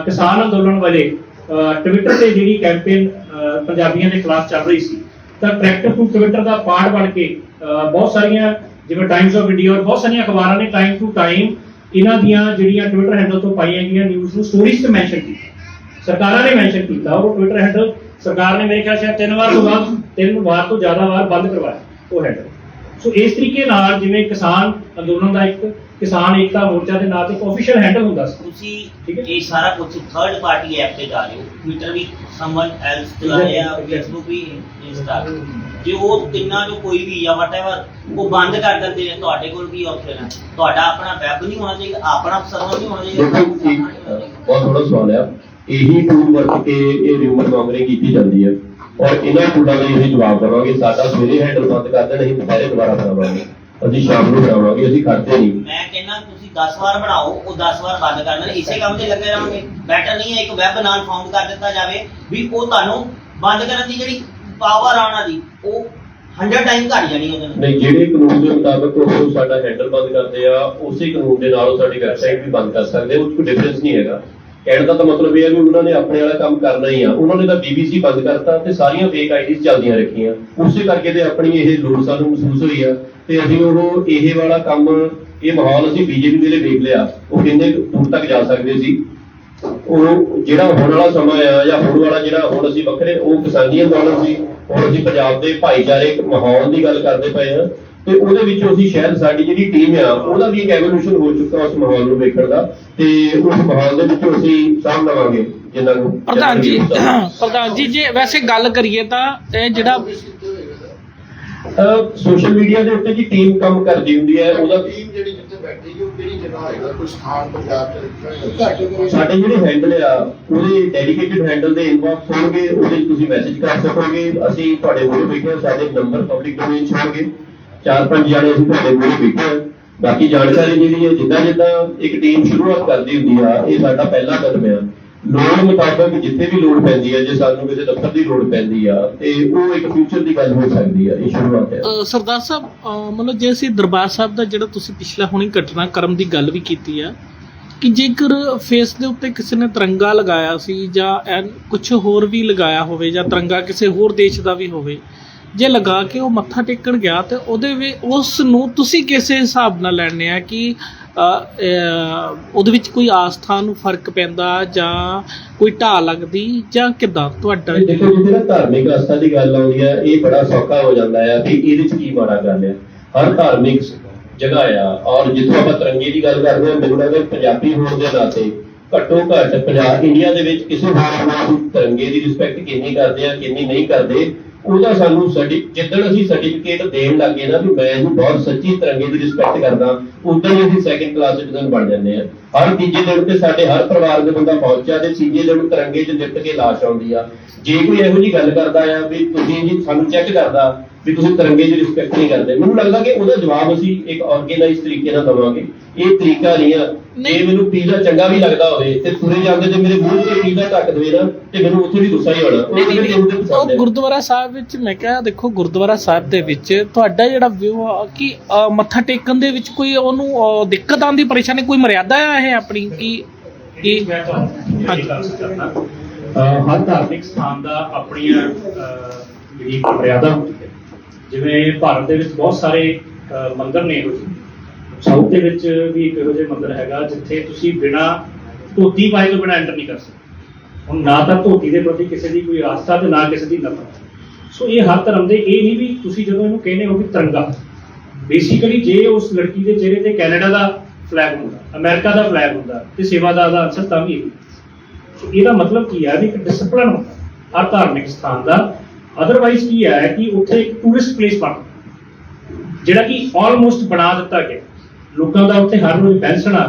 ਕਿਸਾਨ ਅੰਦੋਲਨ ਵਾਲੇ ਟਵਿੱਟਰ ਤੇ ਜਿਹੜੀ ਕੈਂਪੇਨ ਪੰਜਾਬੀਆਂ ਦੇ ਖਿਲਾਫ ਚੱਲ ਰਹੀ ਸੀ, ਤਾਂ ਟਰੈਕਟਰ ਟੂ ਟਵਿੱਟਰ ਦਾ ਪਾਰਟ ਬਣ ਕੇ ਬਹੁਤ ਸਾਰੀਆਂ, ਜਿਵੇਂ ਟਾਈਮਸ ਆਫ ਇੰਡੀਆ ਔਰ ਬਹੁਤ ਸਾਰੀਆਂ ਅਖਬਾਰਾਂ ਨੇ ਟਾਈਮ ਟੂ ਟਾਈਮ ਇਹਨਾਂ ਦੀਆਂ ਜਿਹੜੀਆਂ ਟਵਿੱਟਰ ਹੈਂਡਲ ਤੋਂ ਪਾਈਆਂ ਗਈਆਂ ਨਿਊਜ਼ ਨੂੰ ਸਟੋਰੀਜ਼ ਤੇ ਮੈਂਸ਼ਨ ਕੀਤਾ, ਸਰਕਾਰਾਂ ਨੇ ਮੈਂਸ਼ਨ ਕੀਤਾ। ਉਹ ਟਵਿੱਟਰ ਹੈਂਡਲ ਸਰਕਾਰ ਨੇ ਮੇਰੇ ਖਿਆਲ ਸ਼ਾਇਦ 3 ਵਾਰ ਤੋਂ ਜ਼ਿਆਦਾ ਵਾਰ ਬੰਦ ਕਰਵਾਇਆ ਉਹ ਹੈਂਡਲ। ਸੋ ਇਸ ਤਰੀਕੇ ਨਾਲ ਜਿਵੇਂ ਕਿਸਾਨ ਅੰਦੋਲਨ ਦਾ ਇੱਕ ਕਿਸਾਨ ਏਕਤਾ ਮੋਰਚਾ ਦੇ ਨਾਂ ਤੇ ਇੱਕ ਆਫੀਸ਼ੀਅਲ ਹੈਂਡਲ ਹੁੰਦਾ ਸੀ। ਤੁਸੀਂ ਇਹ ਸਾਰਾ ਕੁਝ ਥਰਡ ਪਾਰਟੀ ਐਪ ਤੇ ਜਾ ਰਹੇ ਹੋ, ਟਵਿੱਟਰ ਵੀ ਸਮਵਨ ਐਲਸ ਚਲਾ ਰਿਹਾ, ਫੇਸਬੁੱਕ ਵੀ, ਇੰਸਟਾ, ਜੇ ਉਹ ਤਿੰਨਾਂ ਚੋਂ ਕੋਈ ਵੀ ਜਾਂ ਵਟਐਵਰ ਉਹ ਬੰਦ ਕਰ ਦਿੰਦੇ ਨੇ, ਤੁਹਾਡੇ ਕੋਲ ਕੀ ਆਪਸ਼ਨ ਹੈ? ਤੁਹਾਡਾ ਆਪਣਾ ਵੈਬ ਨਹੀਂ ਹੋਣਾ ਚਾਹੀਦਾ, ਆਪਣਾ ਸਰਵਰ ਨਹੀਂ ਹੋਣਾ ਚਾਹੀਦਾ? ਬਹੁਤ ਥੋੜਾ ਸਵਾਲ ਹੈ। ਇਹੀ ਟੂਲ ਵਰਤ ਕੇ ਇਹ ਰਿਊਮਰ ਮੌਂਗਰਿੰਗ ਕੀਤੀ ਜਾਂਦੀ ਹੈ ਔਰ ਇਹਨਾਂ ਟੂਲਾਂ ਦਾ ਇਹ ਜਵਾਬ ਦੇਵਾਂਗੇ। ਸਾਡਾ ਸਵੇਰੇ ਹੈਂਡਲ ਬੰਦ ਕਰ ਦੇਣਾ, ਅਸੀਂ ਦੁਪਹਿਰੇ ਦੁਬਾਰਾ ਬਣਾਵਾਂਗੇ, ਅਸੀਂ ਸ਼ਾਮ ਨੂੰ ਬਣਾਵਾਂਗੇ, ਅਸੀਂ ਕਰਦੇ ਨਹੀਂ। ਮੈਂ ਕਹਿੰਦਾ ਤੁਸੀਂ 10 ਵਾਰ ਬਣਾਓ, ਉਹ 10 ਵਾਰ ਬੰਦ ਕਰ ਦੇਣ, ਇਸੇ ਕੰਮ ਤੇ ਲੱਗੇ ਰਹਾਂਗੇ। ਬੈਟਰ ਨਹੀਂ ਹੈ ਇੱਕ ਵੈਬ ਨਾਲ ਫਾਊਂਡ ਕਰ ਦਿੱਤਾ ਜਾਵੇ ਵੀ ਉਹ ਤੁਹਾਨੂੰ ਬੰਦ ਕਰਨ ਦੀ ਜਿਹੜੀ ਪਾਵਰ ਆਉਣਾ ਦੀ ਉਹ 100 ਟਾਈਮ ਘਟ ਜਾਣੀ ਉਹਦੇ ਨਾਲ। ਨਹੀਂ, ਜਿਹੜੇ ਕਾਨੂੰਨ ਦੇ ਮੁਤਾਬਕ ਉਹ ਸਾਡਾ ਹੈਂਡਲ ਬੰਦ ਕਰਦੇ ਆ, ਉਸੇ ਕਾਨੂੰਨ ਦੇ ਨਾਲ ਉਹ ਸਾਡੀ ਵੈਬਸਾਈਟ ਵੀ ਬੰਦ ਕਰ ਸਕਦੇ ਆ, ਉਹ 'ਚ ਕੋਈ ਡਿਫਰੈਂਸ ਨਹੀਂ ਹੈਗਾ। ਕਹਿਣ ਦਾ ਤਾਂ ਮਤਲਬ ਇਹ ਹੈ ਵੀ ਉਹਨਾਂ ਨੇ ਆਪਣੇ ਵਾਲਾ ਕੰਮ ਕਰਨਾ ਹੀ ਆ। ਉਹਨਾਂ ਨੇ ਤਾਂ BBC ਬੰਦ ਕਰਤਾ ਤੇ ਸਾਰੀਆਂ ਫੇਕ ਆਈਡੀਜ਼ ਚੱਲਦੀਆਂ ਰੱਖੀਆਂ, ਉਸੇ ਕਰਕੇ ਤੇ ਆਪਣੀ ਇਹ ਲੋੜ ਸਾਨੂੰ ਮਹਿਸੂਸ ਹੋਈ ਆ ਤੇ ਅਸੀਂ ਉਹ ਇਹ ਵਾਲਾ ਕੰਮ, ਇਹ ਮਾਹੌਲ ਅਸੀਂ BJP ਵੇਲੇ ਵੇਖ ਲਿਆ। ਉਹ ਕਿੰਨੇ ਦੂਰ ਤੱਕ ਜਾ ਸਕਦੇ ਸੀ। ਉਹ ਜਿਹੜਾ ਹੁਣ ਵਾਲਾ ਸਮਾਂ ਆ ਜਾਂ ਹੁਣ ਵਾਲਾ ਜਿਹੜਾ ਹੁਣ ਅਸੀਂ ਵੱਖਰੇ, ਉਹ ਕਿਸਾਨੀ ਅੰਦੋਲਨ ਸੀ, ਹੁਣ ਅਸੀਂ ਪੰਜਾਬ ਦੇ ਭਾਈਚਾਰੇ ਮਾਹੌਲ ਦੀ ਗੱਲ ਕਰਦੇ ਪਏ ਆ ਤੇ ਉਹਦੇ ਵਿੱਚੋਂ ਅਸੀਂ ਸ਼ਾਇਦ ਸਾਡੀ ਜਿਹੜੀ ਟੀਮ ਆ ਉਹਦਾ ਵੀ ਇੱਕ ਐਵੋਲੂਸ਼ਨ ਹੋ ਚੁੱਕਾ ਉਸ ਮਾਹੌਲ ਨੂੰ ਵੇਖਣ ਦਾ, ਤੇ ਉਸ ਮਾਹੌਲ ਦੇ ਵਿੱਚੋਂ ਅਸੀਂ ਸਾਹਮਣੇ ਆਵਾਂਗੇ ਜਿੰਨਾਂ ਨੂੰ। ਪ੍ਰਧਾਨ ਜੀ ਜੇ ਵੈਸੇ ਗੱਲ ਕਰੀਏ ਤਾਂ ਇਹ ਜਿਹੜਾ ਸੋਸ਼ਲ ਮੀਡੀਆ ਦੇ ਉੱਤੇ ਜੀ ਟੀਮ ਕੰਮ ਕਰਦੀ ਹੁੰਦੀ ਹੈ। ਉਹਦਾ ਟੀਮ ਜਿਹੜੀ ਜਿੱਥੇ ਬੈਠੀ ਹੈ ਉਹ ਕਿਹੜੀ ਜਗ੍ਹਾ ਹੋਏਗਾ, ਕੋਈ ਸਥਾਨ ਪੰਜਾਬ ਚ ਰੱਖਿਆ ਹੋਏਗਾ? ਸਾਡੇ ਜਿਹੜੇ ਹੈਂਡਲ ਆ ਉਹਦੇ ਡੈਡੀਕੇਟਿਡ ਹੈਂਡਲ ਦੇ ਇਨਬਾਕਸ ਹੋਣਗੇ, ਉਹਦੇ 'ਚ ਤੁਸੀਂ ਮੈਸੇਜ ਕਰ ਸਕੋਗੇ। ਅਸੀਂ ਤੁਹਾਡੇ ਮੂਹਰੇ ਬੈਠੇ ਹਾਂ, ਸਾਡੇ ਨੰਬਰ ਪਬਲਿਕ ਡੋਮੇਨ 'ਚ ਹੋਣਗੇ, 4-5 ਜਾਣੇ ਅਸੀਂ ਤੁਹਾਡੇ ਮੂਹਰੇ ਬੈਠੇ ਹਾਂ। ਬਾਕੀ ਜਾਣਕਾਰੀ ਜਿਹੜੀ ਹੈ ਜਿੱਦਾਂ ਇੱਕ ਟੀਮ ਸ਼ੁਰੂਆਤ ਕਰਦੀ ਹੁੰਦੀ ਆ, ਇਹ ਸਾਡਾ ਪਹਿਲਾ ਕਦਮ ਆ। ਲੋੜ ਮੁਤਾਬਕ ਜਿੱਥੇ ਵੀ ਲੋੜ ਪੈਂਦੀ ਹੈ, ਜੇ ਸਾਨੂੰ ਕਿਸੇ ਦਫ਼ਤਰ ਦੀ ਲੋੜ ਪੈਂਦੀ ਆ ਤੇ ਉਹ ਇੱਕ ਫਿਊਚਰ ਦੀ ਗੱਲ ਹੋ ਸਕਦੀ ਆ। ਇਹ ਸ਼ੁਰੂਆਤ ਹੈ। ਸਰਦਾਰ ਸਾਹਿਬ, ਮਤਲਬ ਜੇ ਅਸੀਂ ਦਰਬਾਰ ਸਾਹਿਬ ਦਾ ਜਿਹੜਾ ਤੁਸੀਂ ਪਿਛਲਾ ਹੁਣੀ ਘਟਨਾਕ੍ਰਮ ਦੀ ਗੱਲ ਵੀ ਕੀਤੀ ਆ ਕਿ ਜੇਕਰ ਫੇਸ ਦੇ ਉੱਤੇ ਕਿਸੇ ਨੇ ਤਿਰੰਗਾ ਲਗਾਇਆ ਸੀ ਜਾਂ ਕੁਝ ਹੋਰ ਵੀ ਲਗਾਇਆ ਹੋਵੇ ਜਾਂ ਤਿਰੰਗਾ ਕਿਸੇ ਹੋਰ ਦੇਸ਼ ਦਾ ਵੀ ਹੋਵੇ, ਜੇ ਲਗਾ ਕੇ ਉਹ ਮੱਥਾ ਟੇਕਣ ਗਿਆ ਤੇ ਉਸ ਨੂੰ ਤੁਸੀਂ ਕਿਸੇ ਹਿਸਾਬ ਨਾਲ ਲੈਣੇ ਆ ਕਿ ਉਹਦੇ ਵਿੱਚ ਕੋਈ ਆਸਥਾ ਨੂੰ ਫਰਕ ਪੈਂਦਾ ਜਾਂ ਕੋਈ ਢਾਹ ਲੱਗਦੀ ਜਾਂ ਕਿੱਦਾਂ ਤੁਹਾਡਾ? ਦੇਖੋ, ਜਿੱਥੇ ਨਾ ਧਾਰਮਿਕ ਆਸਥਾ ਦੀ ਗੱਲ ਆਉਂਦੀ ਆ, ਇਹ ਬੜਾ ਸੌਖਾ ਹੋ ਜਾਂਦਾ ਆ ਵੀ ਇਹਦੇ 'ਚ ਕੀ ਮਾੜਾ ਗੱਲ ਆ। ਹਰ ਧਾਰਮਿਕ ਜਗ੍ਹਾ ਆ, ਔਰ ਜਿੱਥੋਂ ਆਪਾਂ ਤਿਰੰਗੇ ਦੀ ਗੱਲ ਕਰਦੇ ਹਾਂ, ਮੈਨੂੰ ਲੱਗਦਾ ਪੰਜਾਬੀ ਹੋਣ ਦੇ ਨਾਤੇ ਘੱਟੋ ਘੱਟ ਪੰਜਾਬ ਇੰਡੀਆ ਦੇ ਵਿੱਚ ਕਿਸੇ ਹੋਰ ਤਿਰੰਗੇ ਦੀ ਰਿਸਪੈਕਟ ਕਿੰਨੀ ਕਰਦੇ ਆ ਕਿੰਨੀ ਨਹੀਂ ਕਰਦੇ, ਉਹਦਾ ਸਾਨੂੰ ਜਿੱਦਣ ਅਸੀਂ ਸਰਟੀਫਿਕੇਟ ਦੇਣ ਲੱਗੇ ਨਾ ਵੀ ਮੈਂ ਇਹਨੂੰ ਬਹੁਤ ਸੱਚੀ ਤਿਰੰਗੇ ਦੀ ਰਿਸਪੈਕਟ ਕਰਦਾ, ਉਦੋਂ ਹੀ ਅਸੀਂ ਸੈਕੰਡ ਕਲਾਸ ਸਿਟੀਜ਼ਨ ਬਣ ਜਾਂਦੇ ਆ। ਹਰ ਤੀਜੇ ਦਿਨ ਤੇ ਸਾਡੇ ਹਰ ਪਰਿਵਾਰ ਦੇ ਬੰਦਾ ਪਹੁੰਚਿਆ ਤੇ ਤੀਜੇ ਦਿਨ ਤਿਰੰਗੇ 'ਚ ਲਿਪਟ ਕੇ ਲਾਸ਼ ਆਉਂਦੀ ਆ। ਜੇ ਕੋਈ ਇਹੋ ਜਿਹੀ ਗੱਲ ਕਰਦਾ ਆ ਵੀ ਤੁਸੀਂ ਜੀ ਸਾਨੂੰ ਚੈੱਕ ਕਰਦਾ ਵੀ ਤੁਸੀਂ ਤਿਰੰਗੇ ਦੀ ਰਿਸਪੈਕਟ ਨਹੀਂ ਕਰਦੇ, ਮੈਨੂੰ ਲੱਗਦਾ ਕਿ ਉਹਦਾ ਜਵਾਬ ਅਸੀਂ ਇੱਕ ਆਰਗੇਨਾਈਜ਼ ਤਰੀਕੇ ਨਾਲ ਦੇਵਾਂਗੇ। ਇਹ ਤਰੀਕਾ ਨਹੀਂ ਆ। ਜੇ ਮੈਨੂੰ ਪੀਜ਼ਾ ਚੰਗਾ ਵੀ ਲੱਗਦਾ ਹੋਵੇ ਤੇ ਤੁਰੇ ਜਾਂਦੇ ਤੇ ਮੇਰੇ ਮੂੰਹ ਤੇ ਪੀਜ਼ਾ ਢੱਕ ਦੇਵੇ ਨਾ ਤੇ ਮੈਨੂੰ ਉੱਥੇ ਵੀ ਗੁੱਸਾ ਹੀ ਆਉਣਾ। ਉਹ ਗੁਰਦੁਆਰਾ ਸਾਹਿਬ ਵਿੱਚ ਮੈਂ ਕਿਹਾ, ਦੇਖੋ ਗੁਰਦੁਆਰਾ ਸਾਹਿਬ ਦੇ ਵਿੱਚ ਤੁਹਾਡਾ ਜਿਹੜਾ ਵਿਊ ਆ ਕਿ ਮੱਥਾ ਟੇਕਣ ਦੇ ਵਿੱਚ ਕੋਈ ਉਹਨੂੰ ਦਿੱਕਤ ਆਉਂਦੀ, ਪਰੇਸ਼ਾਨੀ, ਕੋਈ ਮਰਿਆਦਾ ਆ ਇਹ ਆਪਣੀ ਕਿ ਮੈਂ ਤੁਹਾਨੂੰ ਹਾਂਜੀ ਹਰ ਧਾਰਮਿਕ ਸਥਾਨ ਦਾ ਆਪਣੀਆਂ ਜਿਹੜੀ ਮਰਿਆਦਾ ਹੁੰਦੀ ਹੈ। ਜਿਵੇਂ ਭਾਰਤ ਦੇ ਵਿੱਚ ਬਹੁਤ ਸਾਰੇ ਮੰਦਿਰ ਨੇ ਇਹੋ ਜਿਹੇ। ਸਾਊਥ ਦੇ ਵਿੱਚ ਵੀ ਇੱਕ ਇਹੋ ਜਿਹਾ ਮੰਦਿਰ ਹੈਗਾ ਜਿੱਥੇ ਤੁਸੀਂ ਬਿਨਾਂ ਧੋਤੀ ਪਾਏ ਤੋਂ ਬਿਨਾਂ ਐਂਟਰ ਨਹੀਂ ਕਰ ਸਕਦੇ। ਹੁਣ ਨਾ ਤਾਂ ਧੋਤੀ ਦੇ ਪ੍ਰਤੀ ਕਿਸੇ ਦੀ ਕੋਈ ਆਸਥਾ ਤੇ ਨਾ ਕਿਸੇ ਦੀ ਨਫ਼ਰਤ। ਸੋ ਇਹ ਹਰ ਧਰਮ ਦੇ ਇਹ ਨਹੀਂ ਵੀ ਤੁਸੀਂ ਜਦੋਂ ਇਹਨੂੰ ਕਹਿੰਦੇ ਹੋ ਵੀ ਤਿਰੰਗਾ, ਬੇਸਿਕਲੀ ਜੇ ਉਸ ਲੜਕੀ ਦੇ ਚਿਹਰੇ ਤੇ ਕੈਨੇਡਾ ਦਾ ਫਲੈਗ ਹੁੰਦਾ, ਅਮਰੀਕਾ ਦਾ ਫਲੈਗ ਹੁੰਦਾ ਤੇ ਸੇਵਾਦਾਰ ਦਾ ਆਨਸਰ ਤਾਂ ਵੀ ਇਹ। ਸੋ ਇਹਦਾ ਮਤਲਬ ਕੀ ਹੈ ਵੀ ਇੱਕ ਡਿਸਪਲਿਨ ਹੁੰਦਾ ਹਰ ਧਾਰਮਿਕ ਸਥਾਨ ਦਾ। ਅਦਰਵਾਈਜ਼ ਕੀ ਹੈ ਕਿ ਉੱਥੇ ਇੱਕ ਟੂਰਿਸਟ ਪਲੇਸ ਬਣ ਜਿਹੜਾ ਕਿ ਆਲਮੋਸਟ ਬਣਾ ਦਿੱਤਾ ਗਿਆ। ਲੋਕਾਂ ਦਾ ਉੱਥੇ ਹਰ ਰੋਜ਼ ਬੈਠਣਾ,